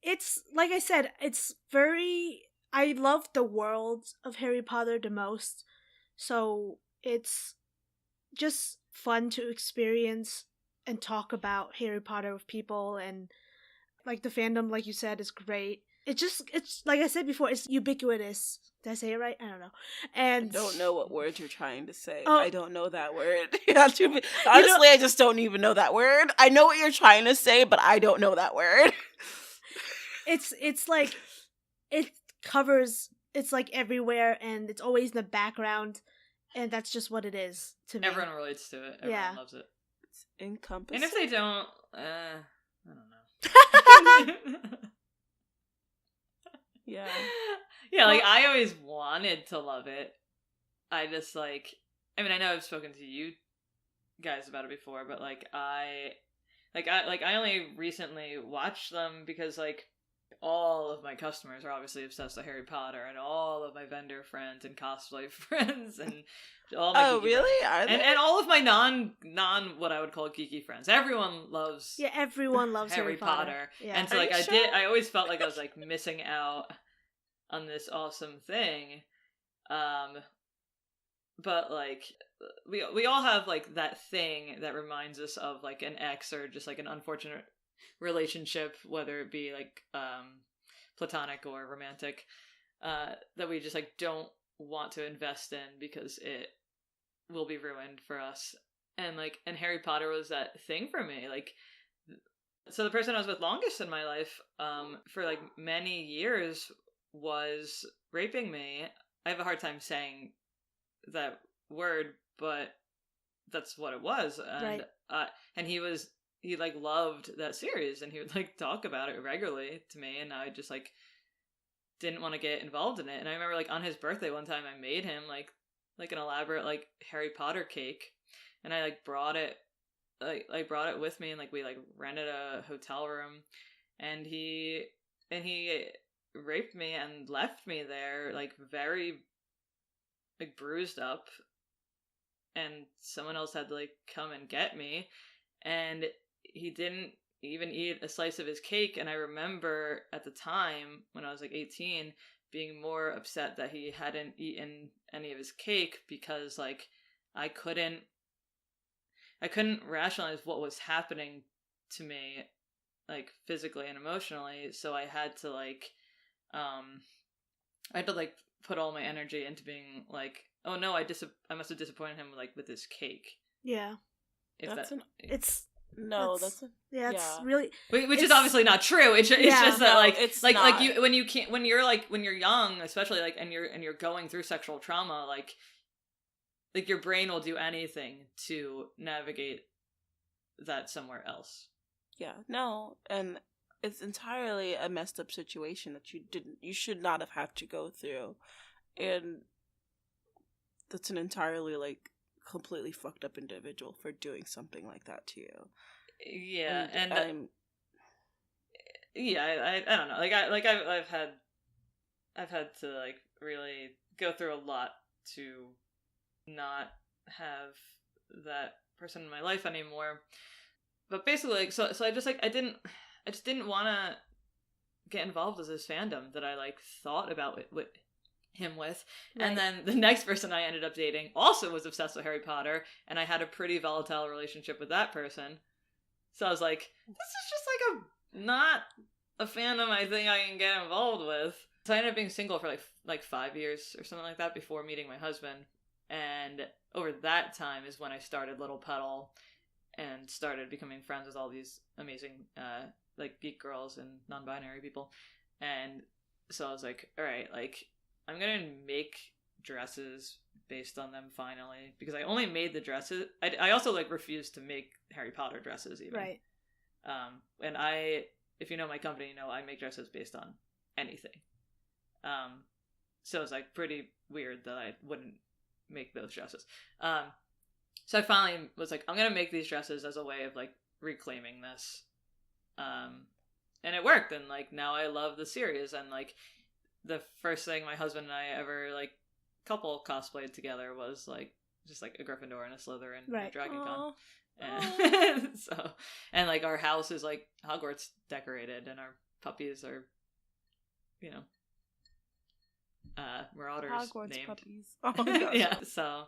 It's like I said, I love the world of Harry Potter the most. So it's just fun to experience and talk about Harry Potter with people, and like the fandom, like you said, is great. It's like I said before, it's ubiquitous. Did I say it right? I don't know. And I don't know what word you're trying to say. Oh. I don't know that word. Honestly, I just don't even know that word. I know what you're trying to say, but I don't know that word. It's like it covers. It's like everywhere, and it's always in the background, and that's just what it is to me. Everyone relates to it. Everyone loves it. It's encompassing. And if they don't, I don't know. Yeah. Yeah, like, I always wanted to love it. I just, like, I mean, I know I've spoken to you guys about it before, but, like, I only recently watched them because, like, all of my customers are obviously obsessed with Harry Potter, and all of my vendor friends and cosplay friends, and all my oh, really? Are they? And all of my non what I would call geeky friends. Everyone loves everyone loves Harry Potter. Yeah. And so, like, I always felt like I was, like, missing out on this awesome thing. But, like, we all have, like, that thing that reminds us of, like, an ex or just, like, an unfortunate relationship, whether it be, like, platonic or romantic, that we just, like, don't want to invest in because it will be ruined for us. And, like, and Harry Potter was that thing for me. Like, so the person I was with longest in my life, for, like, many years was raping me. I have a hard time saying that word, but that's what it was. And and he like loved that series, and he would, like, talk about it regularly to me, and I just, like, didn't want to get involved in it. And I remember, like, on his birthday one time, I made him like an elaborate, like, Harry Potter cake, and I, like, brought it with me, and, like, we, like, rented a hotel room, and he raped me and left me there, like, very, like, bruised up, and someone else had to, like, come and get me, and he didn't even eat a slice of his cake. And I remember at the time, when I was, like, 18, being more upset that he hadn't eaten any of his cake, because, like, I couldn't rationalize what was happening to me, like, physically and emotionally, so I had to, like, like, put all my energy into being like, oh no, I must have disappointed him, like, with this cake. Yeah. It's really, which is obviously not true. It's just that, like, it's like, not. like, when you're young, especially, like, and you're going through sexual trauma, like your brain will do anything to navigate that somewhere else. Yeah, no, and it's entirely a messed up situation that you should not have had to go through, and that's an entirely, like, completely fucked up individual for doing something like that to you. Yeah, and I don't know. I've had to, like, really go through a lot to not have that person in my life anymore. But basically, like, so I just, like, I just didn't want to get involved with this fandom that I, like, thought about with him with. Right. And then the next person I ended up dating also was obsessed with Harry Potter, and I had a pretty volatile relationship with that person. So I was like, this is just, like, not a fandom I think I can get involved with. So I ended up being single for, like 5 years or something like that before meeting my husband. And over that time is when I started Little Petal and started becoming friends with all these amazing, like, geek girls and non-binary people. And so I was like, all right, like, I'm gonna make dresses based on them finally, because I only made the dresses. I also, like, refused to make Harry Potter dresses even. Right. And if you know my company, you know I make dresses based on anything. So it's, like, pretty weird that I wouldn't make those dresses. So I finally was like, I'm gonna make these dresses as a way of, like, reclaiming this. And it worked, and, like, now I love the series, and, like, the first thing my husband and I ever, like, couple cosplayed together was, like, just, like, a Gryffindor and a Slytherin and a DragonCon. And so, and, like, our house is, like, Hogwarts decorated, and our puppies are, you know, Marauders Hogwarts named. puppies. Oh my gosh. Yeah. So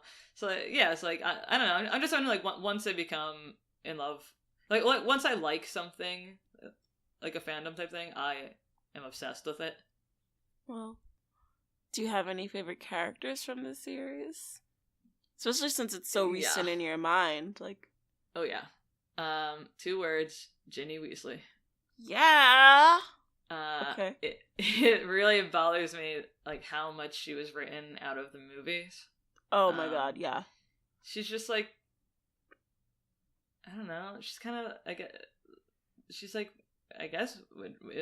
yeah. It's like I don't know. I'm just wondering, like, once I become in love, like once I like something, like a fandom type thing, I am obsessed with it. Well, do you have any favorite characters from the series? Especially since it's so recent in your mind, like. Oh yeah. 2 words: Ginny Weasley. Yeah. Okay. It really bothers me, like, how much she was written out of the movies. Oh my god, yeah. She's just like, I don't know. She's kind of, she's like, I guess,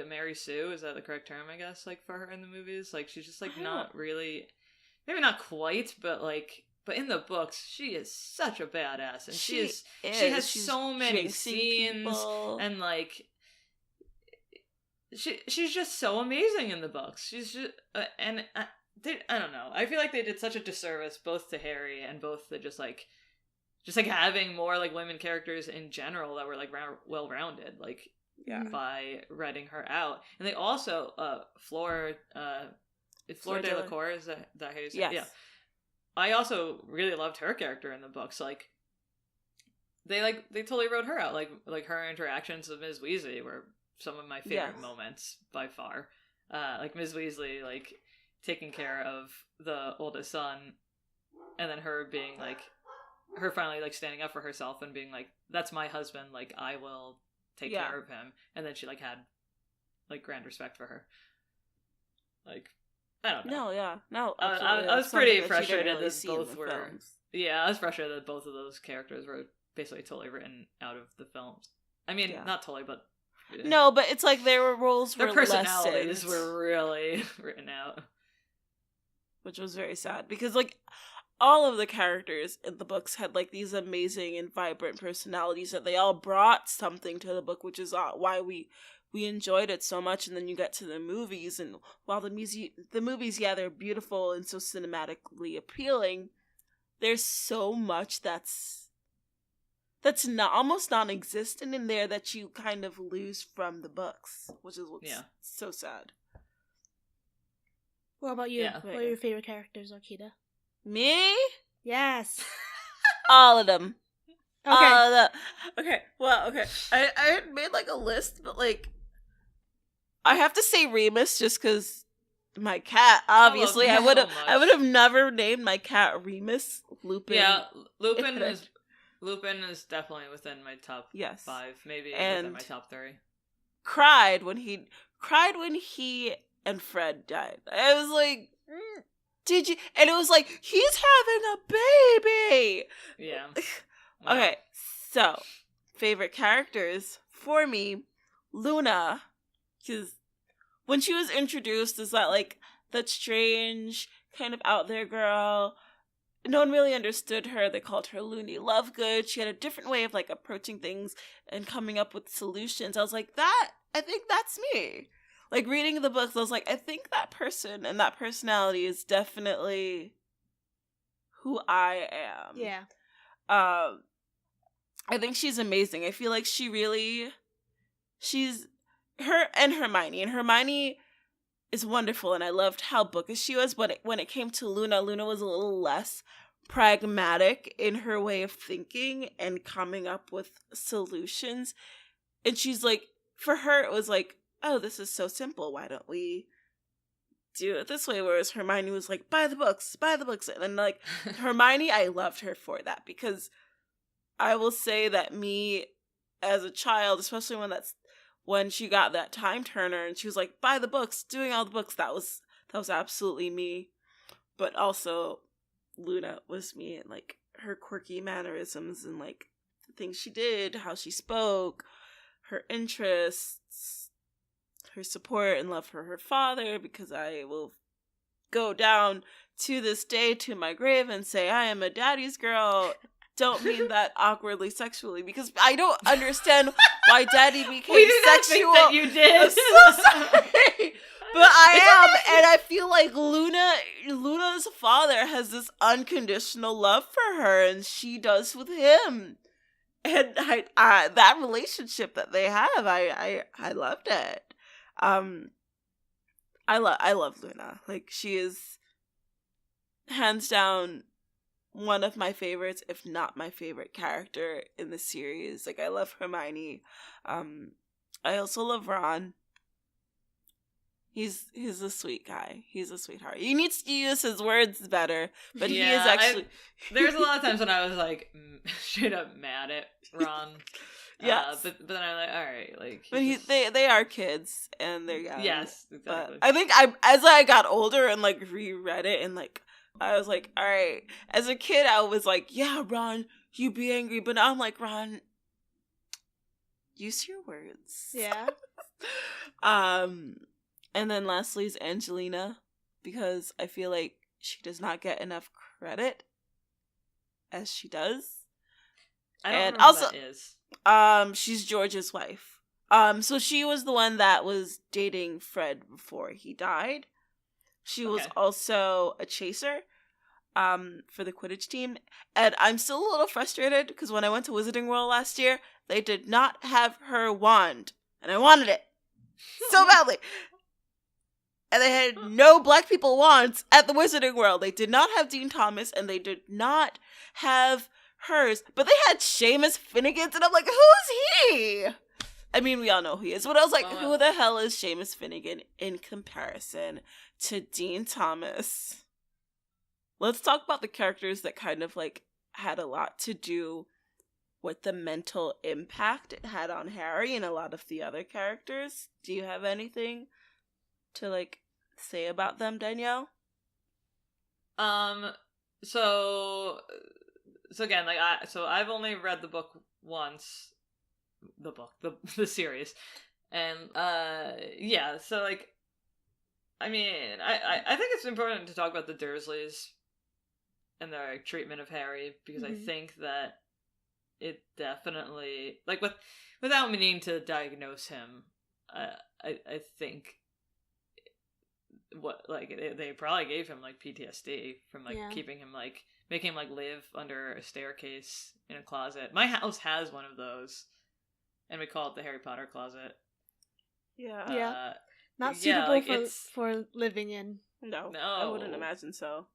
Mary Sue, is that the correct term? I guess, like, for her in the movies, like, she's just like not really, maybe not quite, but like. But in the books, she is such a badass, and she has so many scenes, and like she's just so amazing in the books. She's just I don't know. I feel like they did such a disservice both to Harry and both to just like having more like women characters in general that were like well rounded, like by writing her out. And they also Fleur Delacour, is that how you say it? Yes. Yeah. I also really loved her character in the books. Like, they totally wrote her out. Like her interactions with Ms. Weasley were some of my favorite moments by far. Like Ms. Weasley, like, taking care of the oldest son, and then her being like, her finally like standing up for herself and being like, "That's my husband. Like, I will take care of him." And then she like had like grand respect for her. Like. I don't know. No. I was pretty frustrated that both were. Films. Yeah, I was frustrated that both of those characters were basically totally written out of the films. I mean, not totally, but. No, but it's like their roles were lessened. Their personalities were really written out. Which was very sad, because like all of the characters in the books had like these amazing and vibrant personalities that they all brought something to the book, which is why we enjoyed it so much. And then you get to the movies, and while the movies, they're beautiful and so cinematically appealing, there's so much that's not almost non-existent in there that you kind of lose from the books, which is what's so sad. What about you? What are your favorite characters, Arkeida? Me? Yes. All of them. Okay. Okay. Well, okay. I had made like a list, but like I have to say Remus just because my cat. Obviously, I would have never named my cat Remus. Lupin. Yeah, Lupin is definitely within my top 5, maybe within my top 3. Cried when he and Fred died. I was like, did you? And it was like, he's having a baby. Yeah. Wow. Okay, so favorite characters for me, Luna, because when she was introduced as that strange kind of out there girl, no one really understood her. They called her Loony Lovegood. She had a different way of like approaching things and coming up with solutions. I was like, I think that's me. Like reading the books, I was like, I think that person and that personality is definitely who I am. Yeah. I think she's amazing. I feel like she's her and Hermione. And Hermione is wonderful, and I loved how bookish she was. But when it came to Luna was a little less pragmatic in her way of thinking and coming up with solutions. And she's like, for her, it was like, oh, this is so simple. Why don't we do it this way? Whereas Hermione was like, buy the books. And then like Hermione, I loved her for that, because I will say that me as a child, especially when she got that time turner and she was like, buy the books, doing all the books, that was absolutely me. But also Luna was me, and like her quirky mannerisms and like the things she did, how she spoke, her interests, her support and love for her father, because I will go down to this day to my grave and say I am a daddy's girl. Don't mean that awkwardly sexually, because I don't understand why Daddy became we did not sexual. Think that you did. I'm so sorry. But I am, and I feel like Luna's father has this unconditional love for her, and she does with him. And I that relationship that they have, I loved it. I love Luna. Like, she is hands down one of my favorites, if not my favorite character in the series. Like, I love Hermione. I also love Ron. He's a sweet guy. He's a sweetheart. He needs to use his words better, but he is actually. There's a lot of times when I was like straight up mad at Ron. Yes. But then I'm like, all right, like. But they are kids and they're young. Yes, exactly. But I think as I got older and like reread it and like I was like, all right. As a kid, I was like, yeah, Ron, you be angry, but now I'm like, Ron, use your words. Yeah. And then lastly is Angelina, because I feel like she does not get enough credit as she does. I don't and know also, who that is. She's George's wife. So she was the one that was dating Fred before he died. She was also a chaser, for the Quidditch team. And I'm still a little frustrated because when I went to Wizarding World last year, they did not have her wand, and I wanted it so badly. And they had no black people wands at the Wizarding World. They did not have Dean Thomas, and they did not have hers. But they had Seamus Finnegan's, and I'm like, who's he? I mean, we all know who he is. But I was like, who the hell is Seamus Finnegan in comparison to Dean Thomas? Let's talk about the characters that kind of, like, had a lot to do with the mental impact it had on Harry and a lot of the other characters. Do you have anything to like say about them, Danielle? So again, like I've only read the book once, the series, and so like, I mean, I think it's important to talk about the Dursleys and their like, treatment of Harry, because I think that it definitely, like, without meaning to diagnose him, I think what, like, they probably gave him like PTSD from like keeping him, like making him like live under a staircase in a closet. My house has one of those, and we call it the Harry Potter closet. Not suitable for living in. No, I wouldn't imagine so.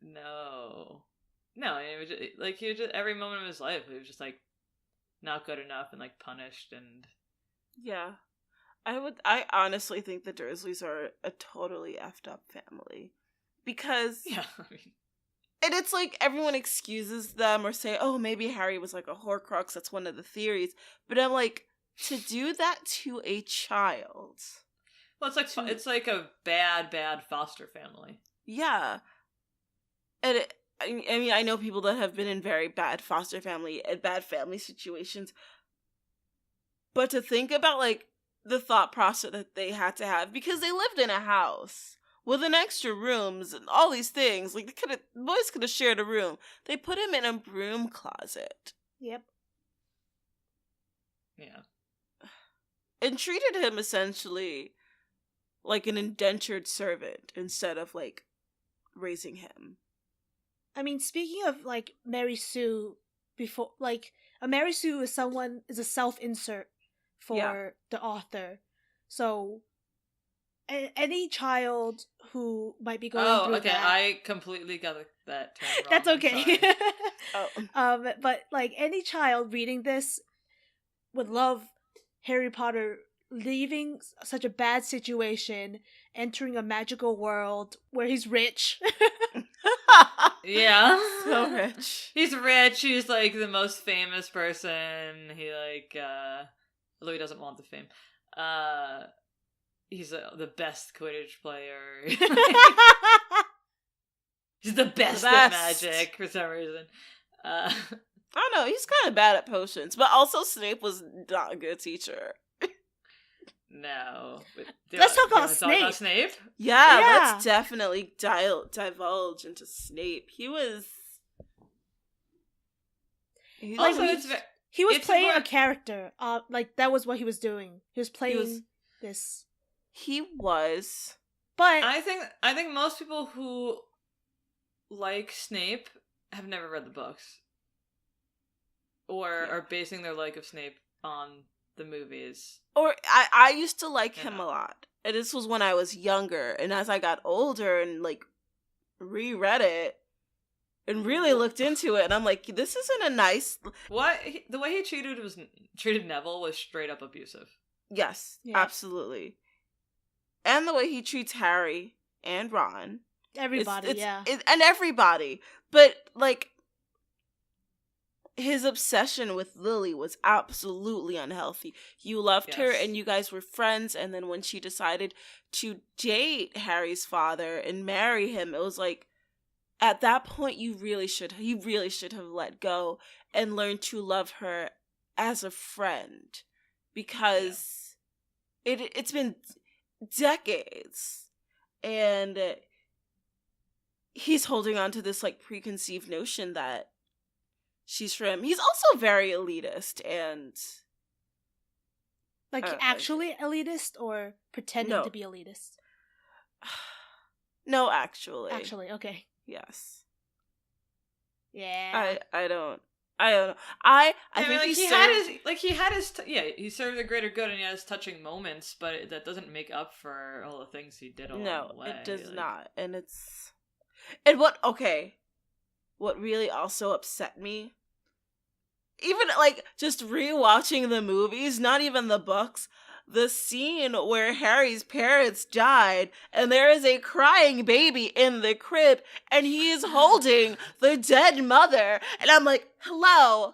No, it was just, like, he was just, every moment of his life he was just like not good enough and like punished. And I honestly think the Dursleys are a totally effed up family, because and it's like everyone excuses them or say, oh, maybe Harry was like a Horcrux. That's one of the theories. But I'm like, to do that to a child. Well, it's like a bad foster family. Yeah. And I mean, I know people that have been in very bad foster family and bad family situations. But to think about, like, the thought process that they had to have, because they lived in a house with an extra rooms and all these things. Like, the boys could have shared a room. They put him in a broom closet. Yep. Yeah. And treated him essentially like an indentured servant instead of, like, raising him. I mean, speaking of, like, Mary Sue, before, like, a Mary Sue is a self-insert for the author. So, any child who might be going through that... I completely got that term wrong. That's okay. Oh. But, like, any child reading this would love Harry Potter leaving such a bad situation, entering a magical world where he's rich. Yeah. So rich. He's rich. He's like the most famous person. He like, although he doesn't want the fame. He's the best Quidditch player. He's the best at magic for some reason. I don't know. He's kind of bad at potions, but also Snape was not a good teacher. No. Let's talk about Snape. Yeah, let's definitely divulge into Snape. He was playing a character. Like, that was what he was doing. He was playing this. He was. But I think most people who like Snape have never read the books. Or are basing their like of Snape on the movies. Or I used to like him a lot. this was when I was younger, and as I got older and like reread it and really looked into it, and I'm like, this isn't a nice. The way he treated Neville was straight up abusive. Yes, absolutely. And the way he treats Harry and Ron. Everybody, and everybody. But, like, his obsession with Lily was absolutely unhealthy. You loved her, and you guys were friends, and then when she decided to date Harry's father and marry him, it was like, at that point, he really should have let go and learned to love her as a friend. Because it's been decades, and he's holding on to this like preconceived notion that she's for him. He's also very elitist and like actually elitist or pretending to be elitist. No, actually, okay, yes, yeah. I don't know. I think he served the greater good and he has touching moments, but that doesn't make up for all the things he did along the way. No, it does not. And what really also upset me, even like just rewatching the movies, not even the books, the scene where Harry's parents died and there is a crying baby in the crib and he is holding the dead mother. And I'm like, hello,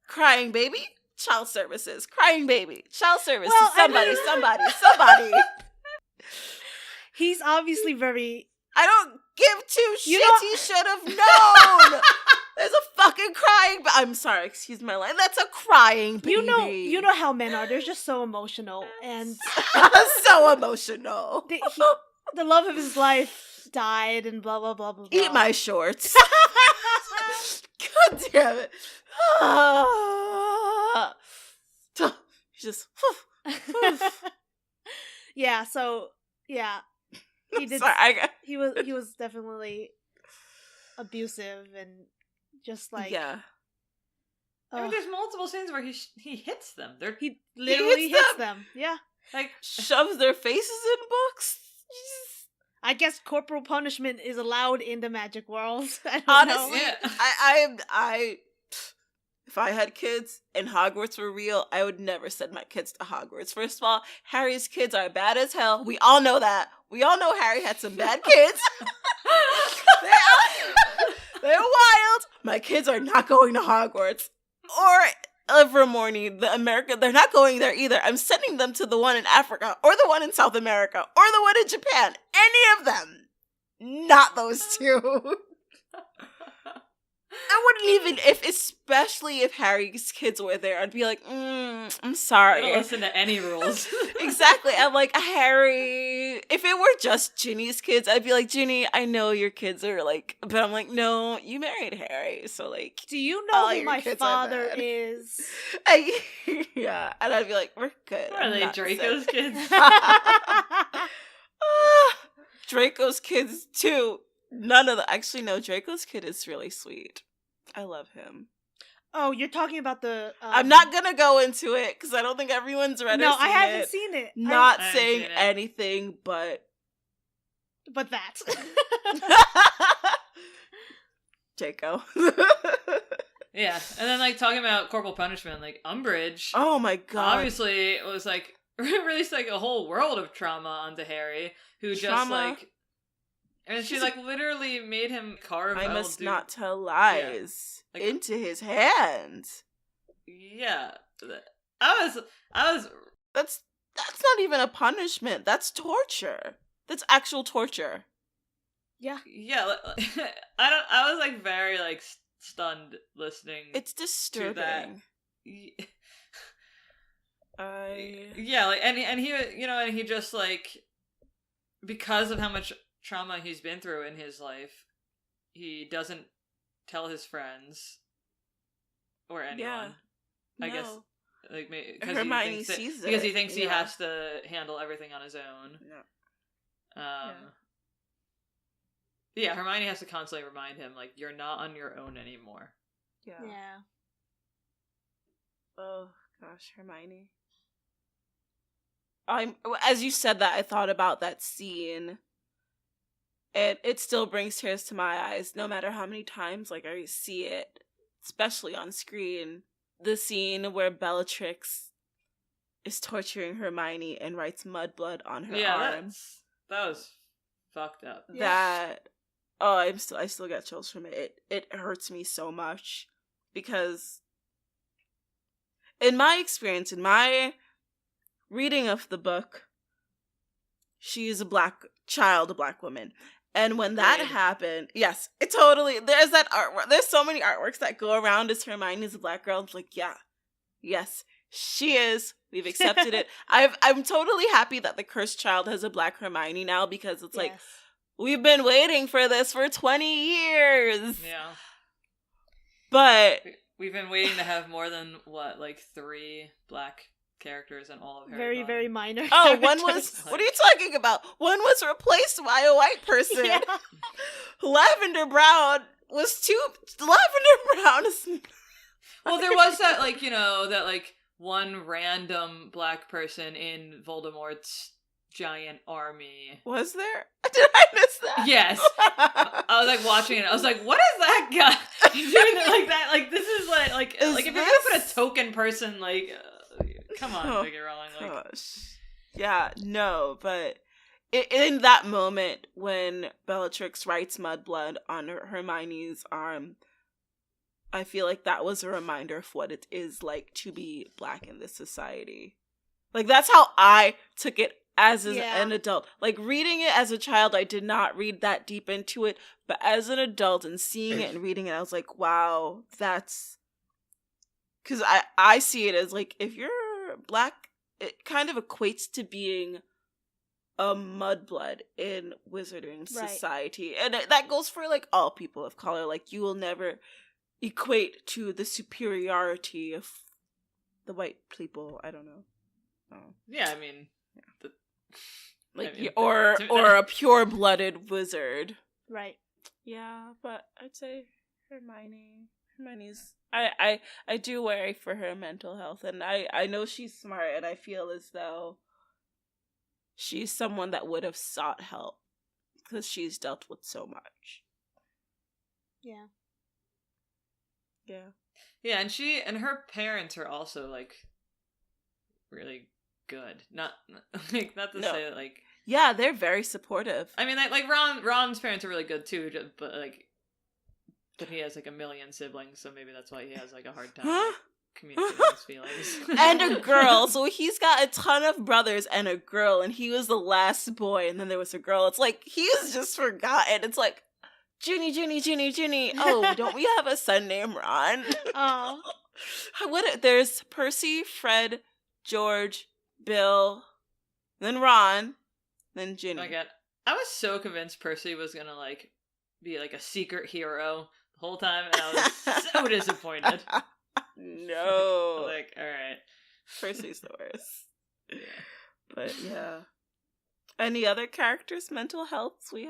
crying baby, child services, crying baby, child services, somebody. He's obviously very... I don't give two shits, he should have known! There's a fucking crying... I'm sorry, excuse my line. That's a crying baby. You know how men are. They're just so emotional. And so emotional. The love of his life died and blah, blah, blah, blah, blah. Eat my shorts. God damn it. Just... yeah, so... Yeah. He did. Sorry, he was definitely abusive and just like I mean, there's multiple scenes where he hits them. He literally hits them. Yeah, like shoves their faces in books. I guess corporal punishment is allowed in the magic world. Honestly, I if I had kids and Hogwarts were real, I would never send my kids to Hogwarts. First of all, Harry's kids are bad as hell. We all know that. We all know Harry had some bad kids. They're wild. My kids are not going to Hogwarts. Or Ilvermorny, they're not going there either. I'm sending them to the one in Africa, or the one in South America, or the one in Japan. Any of them. Not those two. I wouldn't even, especially if Harry's kids were there, I'd be like, I'm sorry. I don't listen to any rules. Exactly. I'm like, Harry, if it were just Ginny's kids, I'd be like, Ginny, I know your kids are like, but I'm like, no, you married Harry, so like. Do you know who my father is? Yeah, and I'd be like, we're good. Are they Draco's kids? Draco's kids too. None of the... Actually, no, Draco's kid is really sweet. I love him. Oh, you're talking about the... I'm not gonna go into it, because I don't think everyone's read it. No, I haven't seen it. Not saying anything, but... But that. Draco. Yeah, and then, like, talking about corporal punishment, like, Umbridge... Oh my god. Obviously, it was, like, released, like, a whole world of trauma onto Harry, who just, like... And she, like, literally made him carve I must not tell lies into his hand. Yeah. I was... That's not even a punishment. That's torture. That's actual torture. Yeah. Yeah. I was, like, very, like, stunned listening. It's disturbing. To that. Yeah, like, and he, you know, and he just, like, because of how much trauma he's been through in his life, he doesn't tell his friends or anyone. I guess, like, because Hermione sees it because he thinks he has to handle everything on his own. Yeah, Hermione has to constantly remind him, like, you're not on your own anymore. Yeah. Oh gosh, Hermione. as you said that, I thought about that scene. It still brings tears to my eyes, no matter how many times like I see it, especially on screen. The scene where Bellatrix is torturing Hermione and writes mudblood on her arm. That was fucked up. I still get chills from it. It hurts me so much because in my experience, in my reading of the book, she's a black child, a black woman. And when that happened, yes, it totally, there's that artwork. There's so many artworks that go around as Hermione's a black girl. It's like, yeah, yes, she is. We've accepted it. I'm totally happy that the cursed child has a black Hermione now, because it's like, we've been waiting for this for 20 years. Yeah. But we've been waiting to have more than, 3 black characters in all of Harry Potter. Very minor. Oh, one was, what are you talking about? One was replaced by a white person. Yeah. Lavender Brown is... Well, there was that, one random black person in Voldemort's giant army. Was there? Did I miss that? Yes. I was watching it. I was like, what is that guy doing it like that? Like, this is if you're gonna put a token person, come on, Biggie Rowling. Gosh. Yeah, no, but in that moment when Bellatrix writes mudblood on Hermione's arm, I feel like that was a reminder of what it is like to be black in this society. That's how I took it as an adult. Reading it as a child, I did not read that deep into it, but as an adult and seeing it and reading it, I was like, wow, that's... Because I see it as, if you're black, it kind of equates to being a mudblood in wizarding society. And that goes for, all people of color. You will never equate to the superiority of the white people. I don't know. Oh. Yeah, I mean... or a pure-blooded wizard. Right. Yeah, but I'd say Hermione's... I do worry for her mental health, and I know she's smart, and I feel as though she's someone that would have sought help, because she's dealt with so much. Yeah. Yeah. Yeah, and her parents are also, really good. Not say that, Yeah, they're very supportive. I mean, Ron's parents are really good, too, but he has, a million siblings, so maybe that's why he has, a hard time communicating his feelings. And a girl, so he's got a ton of brothers and a girl, and he was the last boy, and then there was a girl. It's he's just forgotten. It's Ginny. Oh, don't we have a son named Ron? Oh. There's Percy, Fred, George, Bill, then Ron, then Ginny. Oh my god. I was so convinced Percy was gonna, be, a secret hero the whole time, and I was so disappointed. No. Alright. Percy's the worst. Yeah. But, yeah. Any other characters' mental health we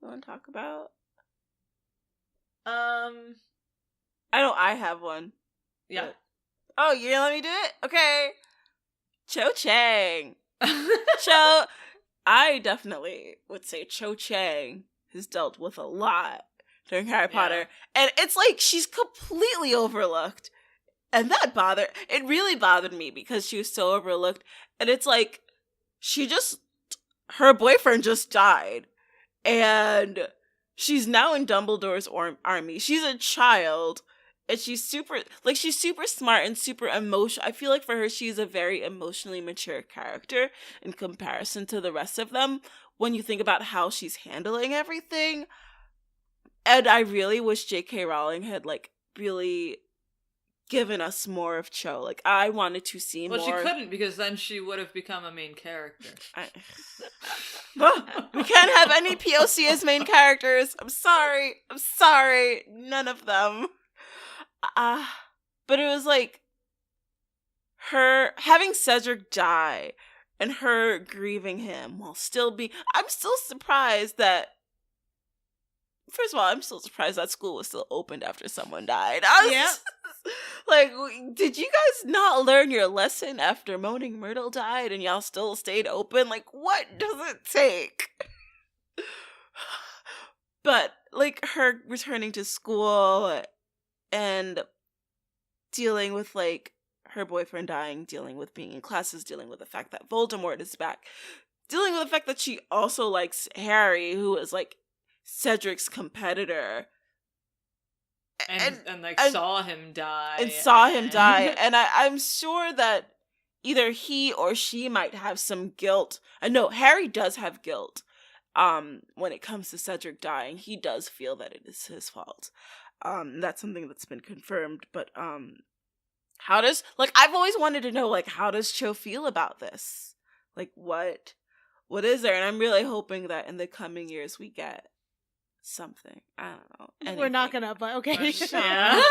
want to talk about? I have one. Yeah. But... Oh, you're gonna let me do it? Okay. Cho Chang. I definitely would say Cho Chang has dealt with a lot during Harry Potter. And it's she's completely overlooked. And it really bothered me because she was so overlooked. And it's her boyfriend just died. And she's now in Dumbledore's army. She's a child. And she's super smart and super emotional. I feel for her, she's a very emotionally mature character in comparison to the rest of them when you think about how she's handling everything. And I really wish J.K. Rowling had, really given us more of Cho. I wanted to see more. Well, she couldn't, because then she would have become a main character. We can't have any POC as main characters. I'm sorry. None of them. But it was her having Cedric die and her grieving him while I'm still surprised that, first of all, I'm still surprised that school was still opened after someone died. Like, did you guys not learn your lesson after Moaning Myrtle died and y'all still stayed open? Like, what does it take? But, like, her returning to school and dealing with, like, her boyfriend dying, dealing with being in classes, dealing with the fact that Voldemort is back, dealing with the fact that she also likes Harry, who is, like, Cedric's competitor. And saw him die. And I'm sure that either he or she might have some guilt. I know Harry does have guilt. When it comes to Cedric dying, he does feel that it is his fault. That's something that's been confirmed. But how does, like, I've always wanted to know, like, how does Cho feel about this? Like, what is there? And I'm really hoping that in the coming years we get something. I don't know. Anything. We're not gonna, but okay. Yeah.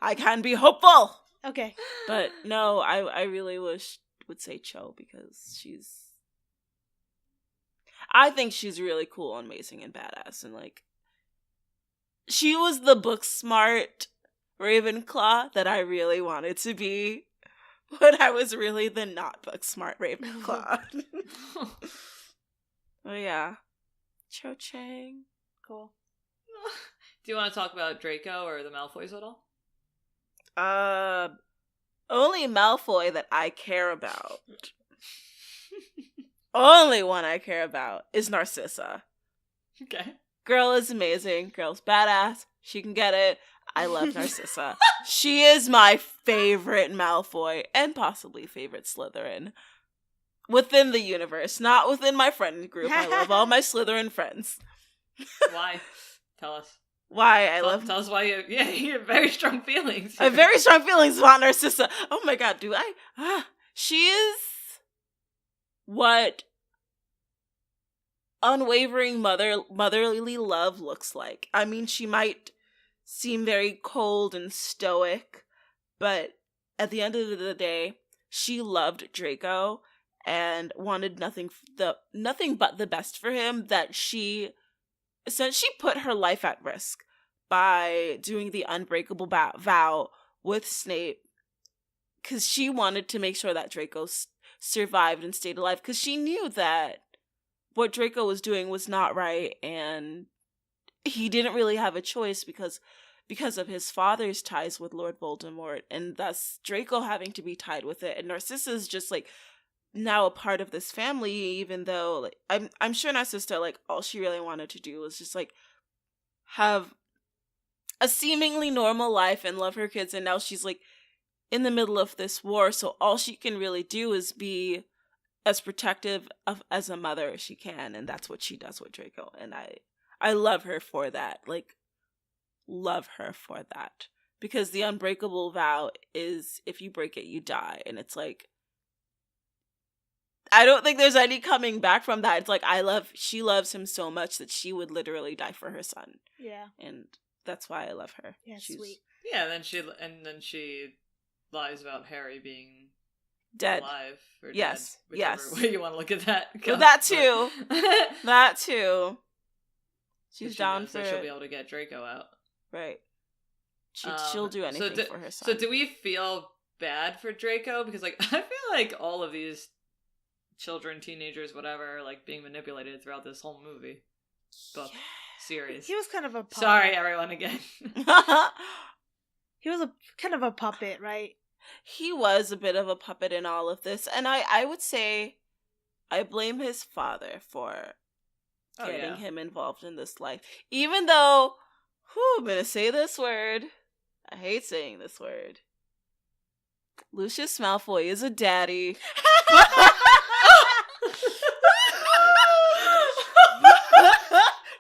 I can be hopeful. Okay. But no, I really would say Cho, because I think she's really cool, amazing, and badass, and like, she was the book smart Ravenclaw that I really wanted to be, but I was really the not book smart Ravenclaw. Oh yeah, Cho Chang. Cool. Do you want to talk about Draco or the Malfoys at all? Only Malfoy that I care about. Only one I care about is Narcissa. Okay. Girl is amazing. Girl's badass. She can get it. I love Narcissa. She is my favorite Malfoy and possibly favorite Slytherin within the universe, not within my friend group. I love all my Slytherin friends. Why? Tell us. Why Tell us why you have very strong feelings. I have very strong feelings about Narcissa. Oh my god, do I? She is what unwavering motherly love looks like. I mean, she might seem very cold and stoic, but at the end of the day, she loved Draco and wanted nothing but the best for him. That she put her life at risk by doing the unbreakable vow with Snape, because she wanted to make sure that Draco survived and stayed alive, because she knew that what Draco was doing was not right, and he didn't really have a choice because of his father's ties with Lord Voldemort, and thus Draco having to be tied with it. And Narcissa's just like now a part of this family, even though like I'm sure Narcissa, like, all she really wanted to do was just like have a seemingly normal life and love her kids, and now she's like in the middle of this war, so all she can really do is be as protective as a mother as she can, and that's what she does with Draco. And I love her for that. Like, love her for that, because the unbreakable vow is, if you break it, you die, and it's like, I don't think there's any coming back from that. It's like, she loves him so much that she would literally die for her son. Yeah. And that's why I love her. Yeah, she's sweet. Yeah, and then she lies about Harry being dead. Alive or yes. dead. Yes. Way you want to look at that. Well, that too. That too. She's down for it. She'll be able to get Draco out. Right. She'll do anything for her son. So do we feel bad for Draco? Because like, I feel like all of these children, teenagers, whatever, are like being manipulated throughout this whole movie, book, series. He was kind of a puppet. Sorry, everyone, again. He was kind of a puppet, right? He was a bit of a puppet in all of this, and I would say I blame his father for getting him involved in this life. Even though, I'm gonna say this word. I hate saying this word. Lucius Malfoy is a daddy.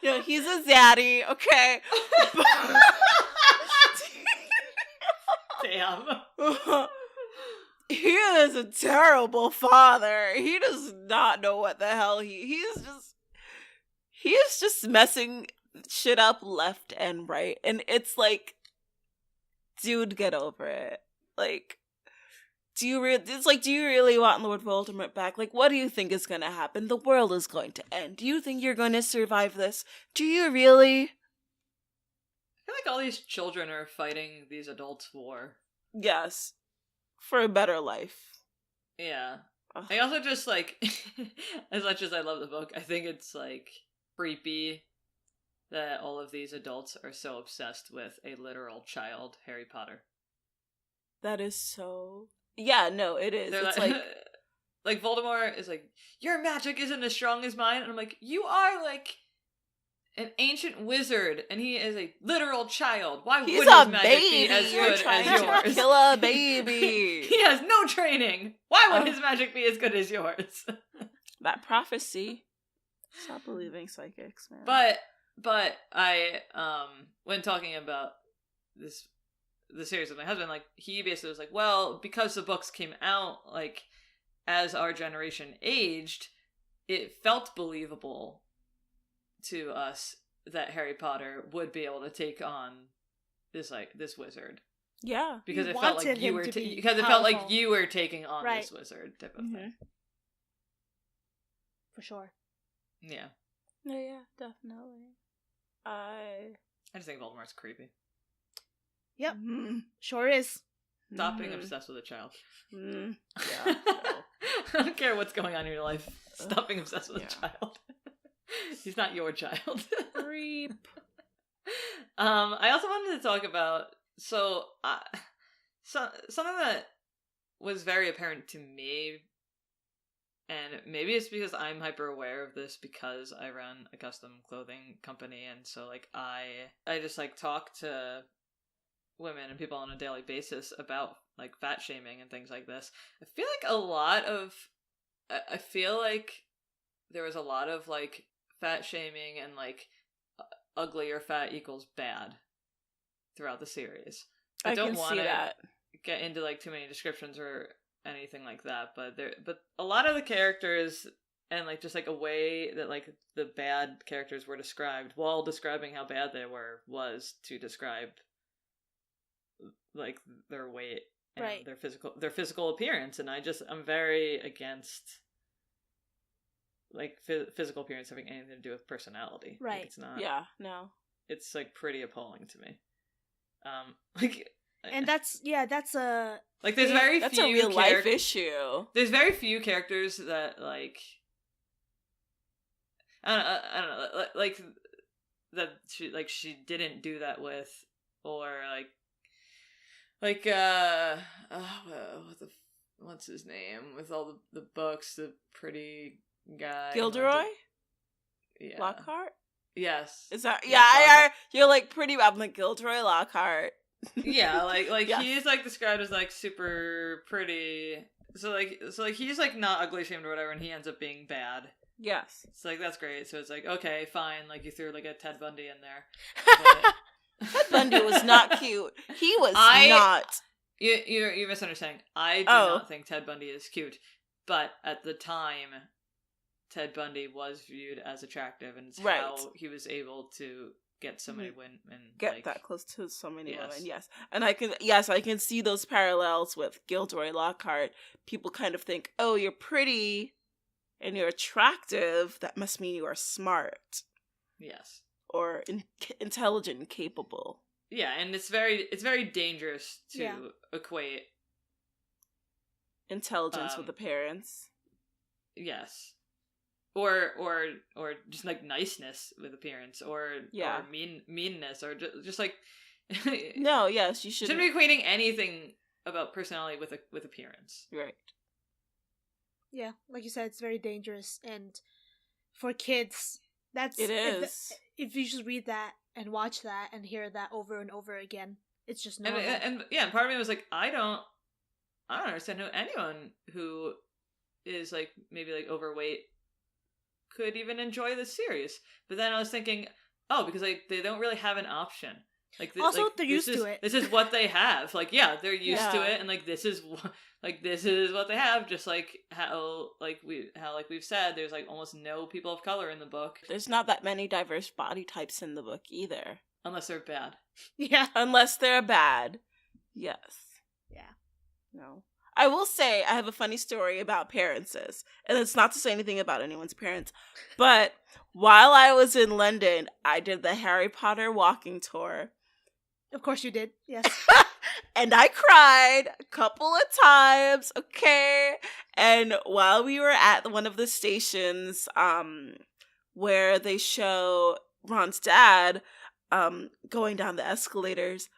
No, he's a zaddy, okay? Damn. He is a terrible father. He does not know what the hell he is just messing shit up left and right. And it's like, dude, get over it. Like, do you really want Lord Voldemort back? Like, what do you think is going to happen? The world is going to end. Do you think you're going to survive this? Do you really? I feel like all these children are fighting these adults' war. Yes. For a better life. Yeah. Ugh. I also just, like, as much as I love the book, I think it's, like, creepy that all of these adults are so obsessed with a literal child, Harry Potter. That is so... Yeah, no, it is. They're it's like... like... like, Voldemort is like, your magic isn't as strong as mine. And I'm like, you are, like, an ancient wizard, and he is a literal child. Why would his magic be as good as yours? To kill a baby. He has no training. Why would his magic be as good as yours? That prophecy. Stop believing psychics, man. But I, when talking about the series with my husband, like, he basically was like, well, because the books came out, like, as our generation aged, it felt believable to us that Harry Potter would be able to take on this wizard. Yeah, because it felt like you were felt like you were taking on this wizard type of thing. For sure. Yeah. Yeah, definitely. I just think Voldemort's creepy. Yep, sure is. Stop being obsessed with a child. Yeah. I don't care what's going on in your life. Stop being obsessed with a child. He's not your child. Creep. I also wanted to talk about something that was very apparent to me, and maybe it's because I'm hyper aware of this because I run a custom clothing company, and so like I just like talk to women and people on a daily basis about like fat shaming and things like this. I feel like there was a lot of like fat shaming and like ugly or fat equals bad throughout the series. I don't want to get into like too many descriptions or anything like that, but a lot of the characters and like just like a way that like the bad characters were described while describing how bad they were was to describe like their weight and their physical appearance, and I'm very against like physical appearance having anything to do with personality. Right. Like, it's not. Yeah. No. It's like pretty appalling to me. Like. And that's a like there's very that's few a real life issue. There's very few characters that like I don't know like that she didn't do that with, or what's his name with all the books, the pretty guy Gilderoy? Yeah. Lockhart? Yes. Is that yeah, you're like pretty I'm like Gilderoy Lockhart. Yeah, like yeah. He's like described as like super pretty. So like he's like not ugly shamed or whatever, and he ends up being bad. Yes. It's like that's great. So it's like, okay, fine, like you threw like a Ted Bundy in there. Ted Bundy was not cute. He was not. You're misunderstanding. I do not think Ted Bundy is cute, but at the time, Ted Bundy was viewed as attractive, and it's how he was able to get so many women. Get like, that close to so many women, yes. And I can see those parallels with Gilderoy Lockhart. People kind of think, oh, you're pretty and you're attractive. That must mean you are smart. Yes. Or intelligent and capable. Yeah, and it's very dangerous to equate intelligence with appearance. Yes. Or just like niceness with appearance, or meanness, or just like no, yes, you shouldn't be equating anything about personality with appearance. Right. Yeah, like you said, it's very dangerous, and for kids, it is. If you just read that and watch that and hear that over and over again, it's just normal. And part of me was like, I don't understand how anyone who is like maybe like overweight could even enjoy this series. But then I was thinking, because like they don't really have an option. Like also they're used to it. This is what they have. Like they're used to it, and like this is what they have. Just like how we've said, there's like almost no people of color in the book. There's not that many diverse body types in the book either, unless they're bad. Yeah, unless they're bad. Yes. Yeah. No. I will say I have a funny story about appearances, and it's not to say anything about anyone's appearance, but while I was in London, I did the Harry Potter walking tour, Of course you did. Yes. And I cried a couple of times, okay? And while we were at one of the stations, where they show Ron's dad, going down the escalators,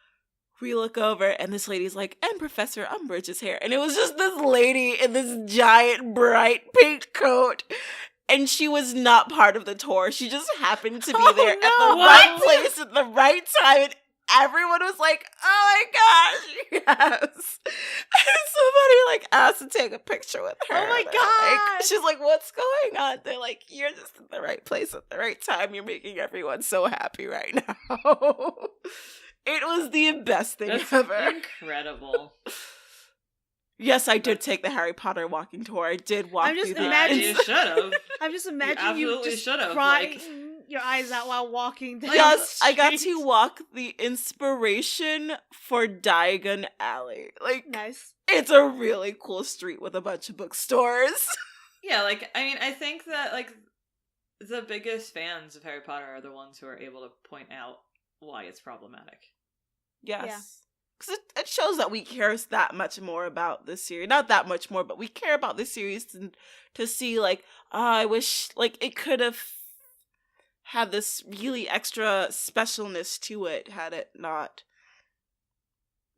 we look over and this lady's like, and Professor Umbridge is here. And it was just this lady in this giant bright pink coat. And she was not part of the tour. She just happened to be there at the right place at the right time. And everyone was like, oh my gosh, yes. And somebody like asked to take a picture with her. Oh my god. god. She's like, what's going on? They're like, you're just in the right place at the right time. You're making everyone so happy right now. It was the best thing ever. Incredible. Yes, I did take the Harry Potter walking tour. I did walk I'm just through the imagining. You should have. I'm just imagining you just crying Like, your eyes out while walking down yes, the I got street. to walk the inspiration for Diagon Alley. Like, Nice. it's a really cool street with a bunch of bookstores. yeah, like, I mean, I think that, like, the biggest fans of Harry Potter are the ones who are able to point out why it's problematic. Yes. Because it shows that we care that much more about this series. Not that much more, but we care about this series to see, like, oh, I wish, like, it could have had this really extra specialness to it had it not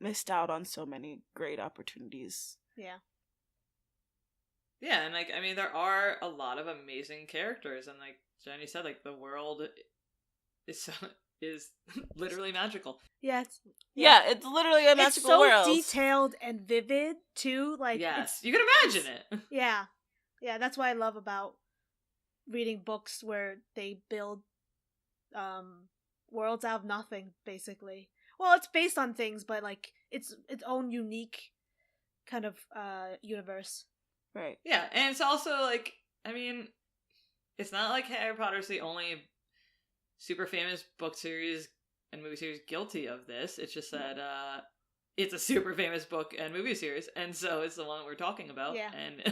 missed out on so many great opportunities. Yeah. Yeah, and, like, I mean, there are a lot of amazing characters, and, like Jenny said, like, the world is literally magical. Yeah. Yeah, it's literally a magical world. It's so detailed and vivid, too. Like, yes, you can imagine it. Yeah. Yeah, that's what I love about reading books where they build worlds out of nothing, basically. Well, it's based on things, but, like, it's its own unique kind of universe. Right. Yeah, and it's also, like, I mean, it's not like Harry Potter's the only super famous book series and movie series guilty of this. It's just that it's a super famous book and movie series, and so it's the one that we're talking about. Yeah. And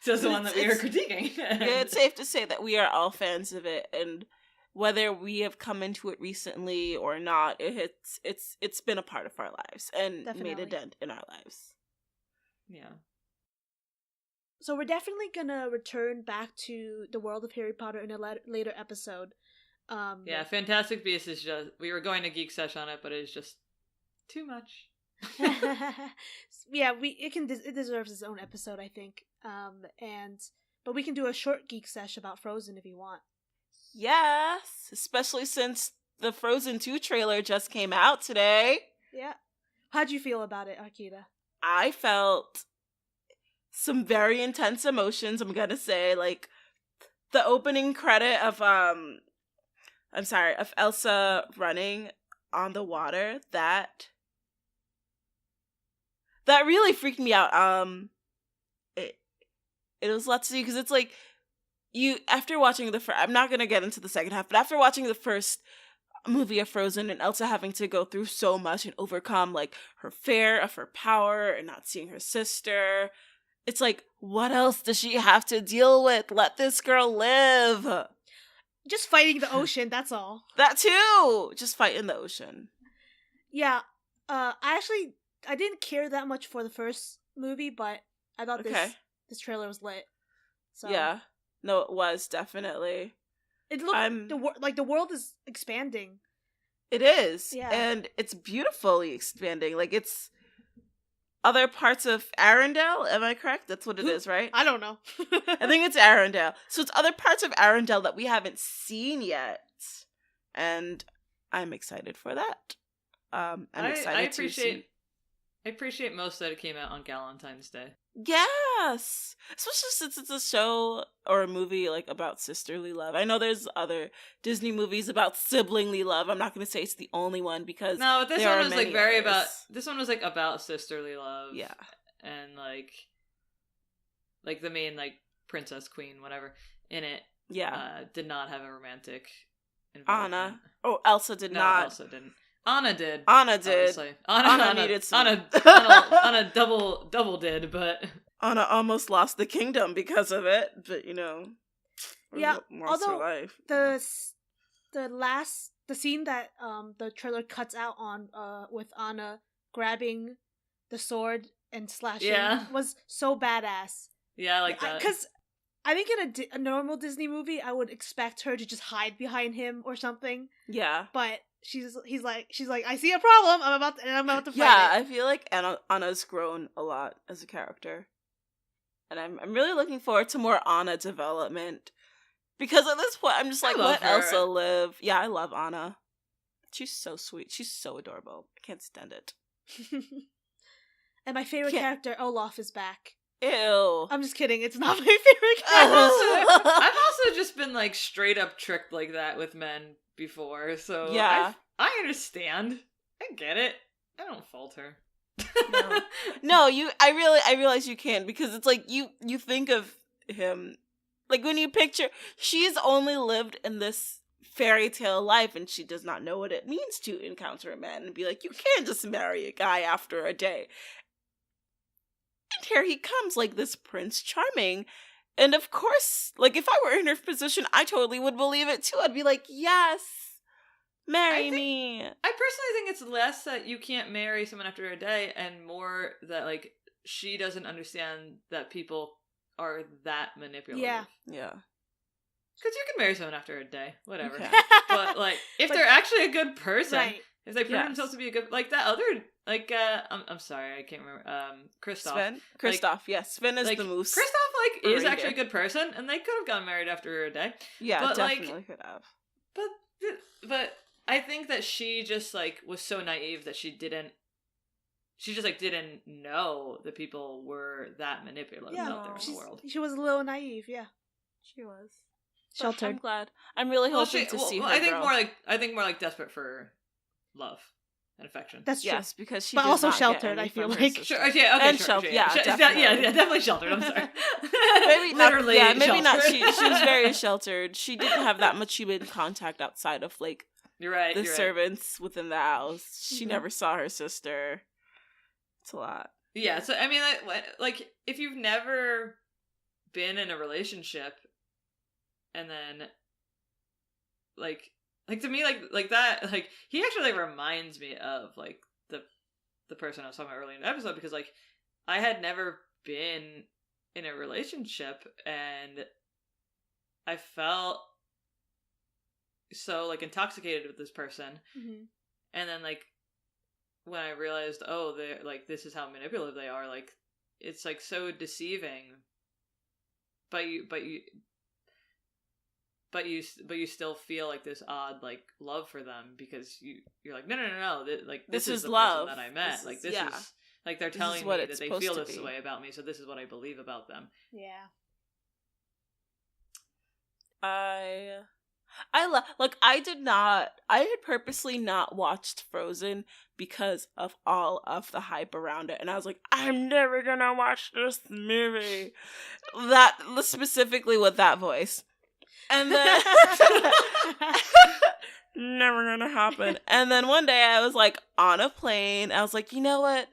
so it's the one that we are critiquing. Yeah, it's safe to say that we are all fans of it, and whether we have come into it recently or not, it's been a part of our lives and Definitely. made a dent in our lives. Yeah. So we're definitely gonna return back to the world of Harry Potter in a later episode. Yeah, Fantastic Beasts is just... We were going to Geek Sess on it, but it's just too much. Yeah, it deserves its own episode, I think. But we can do a short Geek Sesh about Frozen if you want. Yes, especially since the Frozen 2 trailer just came out today. Yeah. How'd you feel about it, Arkeida? I felt some very intense emotions, I'm gonna say. Like, the opening credit of of Elsa running on the water, that really freaked me out. It was lots to see, because it's like, after watching I'm not gonna get into the second half, but after watching the first movie of Frozen and Elsa having to go through so much and overcome, like, her fear of her power and not seeing her sister, it's like, what else does she have to deal with? Let this girl live. Just fighting the ocean, that's all. That too! Just fight in the ocean. Yeah. I didn't care that much for the first movie, but I thought this trailer was lit. So Yeah. No, it was, definitely. It looked like the world is expanding. It is. Yeah. And it's beautifully expanding. Like, it's other parts of Arendelle, am I correct? That's what it is, right? I don't know. I think it's Arendelle. So it's other parts of Arendelle that we haven't seen yet. And I'm excited for that. I'm excited to see. I appreciate most that it came out on Valentine's Day. Yes! Especially since it's a show or a movie, like, about sisterly love. I know there's other Disney movies about siblingly love. I'm not going to say it's the only one, because no, this one was, like, this one was, like, about sisterly love. Yeah. And, like the main, like, princess, queen, whatever, in it. Yeah. Did not have a romantic involvement. Anna. Oh, Elsa did not. Elsa didn't. Anna did. Anna did. Obviously. Anna needed some. Anna double did, but Anna almost lost the kingdom because of it, but, yeah. lost her life. The the scene that the trailer cuts out on with Anna grabbing the sword and slashing was so badass. Yeah, I like that. Because I think in a normal Disney movie, I would expect her to just hide behind him or something. Yeah. But she's like, I see a problem. I'm about to fight Yeah, it. I feel like Anna's grown a lot as a character. And I'm really looking forward to more Anna development. Because at this point, I'm just like, let Elsa live. Yeah, I love Anna. She's so sweet. She's so adorable. I can't stand it. And my favorite character, Olaf, is back. Ew. I'm just kidding. It's not my favorite character. I've also just been like straight up tricked like that with men before. So yeah, I understand. I get it. I don't fault her. No, I realize you can, because it's like you think of him, like when you picture, she's only lived in this fairy tale life and she does not know what it means to encounter a man and be like, you can't just marry a guy after a day. And here he comes, like this Prince Charming. And of course, like if I were in her position, I totally would believe it too. I'd be like, yes, marry me. I personally think it's less that you can't marry someone after a day and more that like she doesn't understand that people are that manipulative. Yeah. Because you can marry someone after a day, whatever. Okay. But like, if they're actually a good person, right. if they prove themselves to be a good, like that other, like, I'm sorry, I can't remember. Kristoff. Sven? Kristoff, yes. Sven is like, the moose. Kristoff, like, is actually a good person, and they could have gotten married after a day. Yeah, but, definitely like, could have. But I think that she just, like, was so naive that she just, like, didn't know that people were that manipulative out there in the world. She was a little naive, yeah. She was. Sheltered. I'm glad. I'm really hoping to see her I think grow. I think more like desperate for love and affection. That's true. Yes, because she but does also not sheltered, get I feel from like. her Sure, sister. yeah, okay, and sure, sheltered. sure, Yeah, definitely. yeah, definitely sheltered. I'm sorry. Maybe Literally, not. Yeah, maybe not. sheltered. She was very sheltered. She didn't have that much human contact outside of like you're right. The servants within the house. She never saw her sister. It's a lot. Yeah. So I mean, like if you've never been in a relationship, and then like to me like that, like he actually like reminds me of like the person I was talking about earlier in the episode, because like I had never been in a relationship and I felt so like intoxicated with this person, and then like when I realized, oh, they're like, this is how manipulative they are, like it's like so deceiving, but you still feel like this odd like love for them, because you're like no, like this is the love person that I met. This is like they're telling me that they feel this way about me, so this is what I believe about them. Yeah. I love, like, I had purposely not watched Frozen because of all of the hype around it, and I was like, I'm never gonna watch this movie. That, specifically with that voice. And then, never gonna happen. And then one day I was like on a plane, I was like, you know what?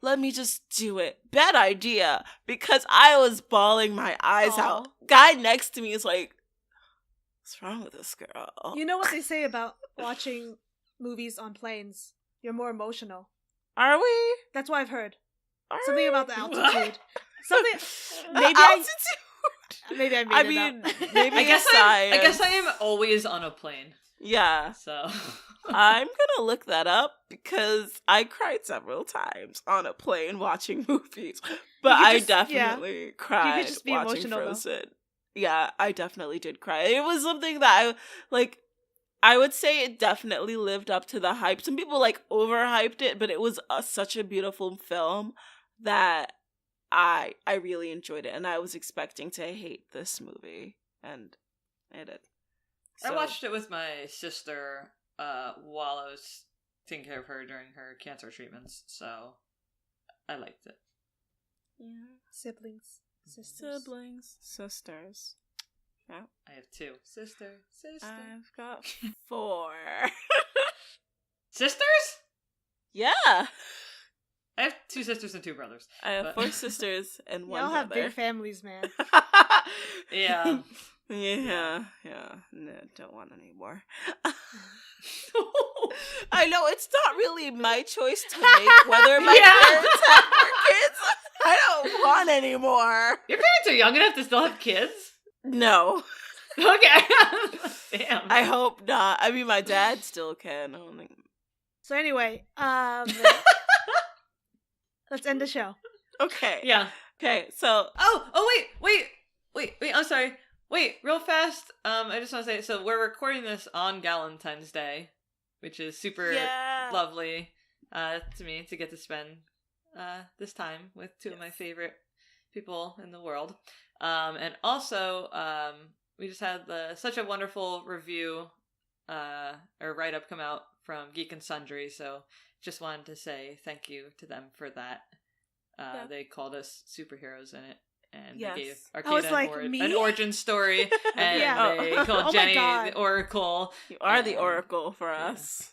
Let me just do it. Bad idea. Because I was bawling my eyes out. Guy next to me is like, what's wrong with this girl? You know what they say about watching movies on planes? You're more emotional. Are we? That's what I've heard. Are Something we? about the altitude. Something. Maybe altitude. Maybe I made it up. Maybe I guess I am always on a plane. Yeah. So I'm gonna look that up because I cried several times on a plane watching movies. But I definitely cried watching Frozen. Though. Yeah, I definitely did cry. It was something that I would say it definitely lived up to the hype. Some people overhyped it, but it was such a beautiful film that I really enjoyed it, and I was expecting to hate this movie, and I did. So. I watched it with my sister while I was taking care of her during her cancer treatments, so I liked it. Yeah. Siblings. Sisters. Yeah. I have 2. Sister. I've got 4. Sisters? Yeah. I have 2 sisters and 2 brothers. I have 4 sisters and 1 Y'all brother. have big families, man. Yeah. Yeah. No, don't want any more. I know it's not really my choice to make whether my parents have more kids. I don't want any more. Your parents are young enough to still have kids? No. Okay. Damn. I hope not. I mean, my dad still can. I don't think. So anyway, let's end the show. Okay. Yeah. Okay, so... Oh, wait, I'm sorry. Wait, real fast, I just want to say, so we're recording this on Galentine's Day, which is super lovely to me to get to spend this time with two of my favorite people in the world. And also, we just had such a wonderful review or write-up come out from Geek and Sundry, so just wanted to say thank you to them for that. They called us superheroes in it, and they gave Arkeida an origin story, and they called Jenny the Oracle. You are the Oracle for us.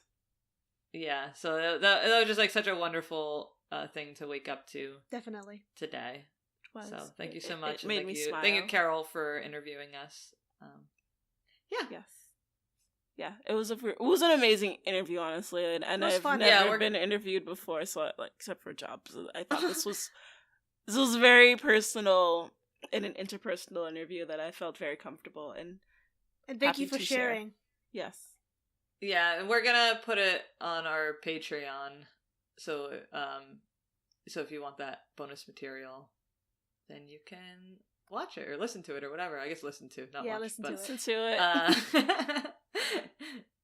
Yeah, so that was just like such a wonderful thing to wake up to. Definitely. Today. So thank you so much. It made me smile. Thank you, Carol, for interviewing us. Yes. Yeah, it was an amazing interview, honestly, and I've fun. never been interviewed before, so except for jobs. I thought this was very personal and an interpersonal interview that I felt very comfortable in. And thank you for sharing. Yes. Yeah, and we're gonna put it on our Patreon, so if you want that bonus material, then you can watch it or listen to it or whatever. I guess listen to, not watch. Listen to it.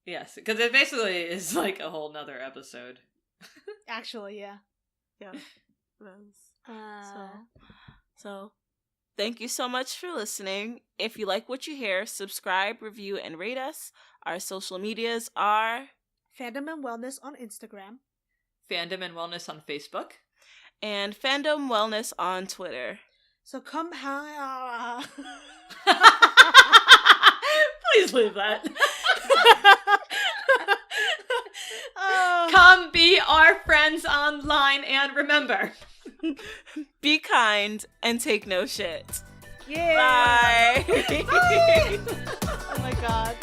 Yes, because it basically is like a whole nother episode. Actually, yeah. So thank you so much for listening. If you like what you hear, subscribe, review, and rate us. Our social medias are Fandom and Wellness on Instagram, Fandom and Wellness on Facebook, and Fandom Wellness on Twitter. So come Please leave that. Come be our friends online, and remember, be kind and take no shit. Yeah. Bye. Oh my god.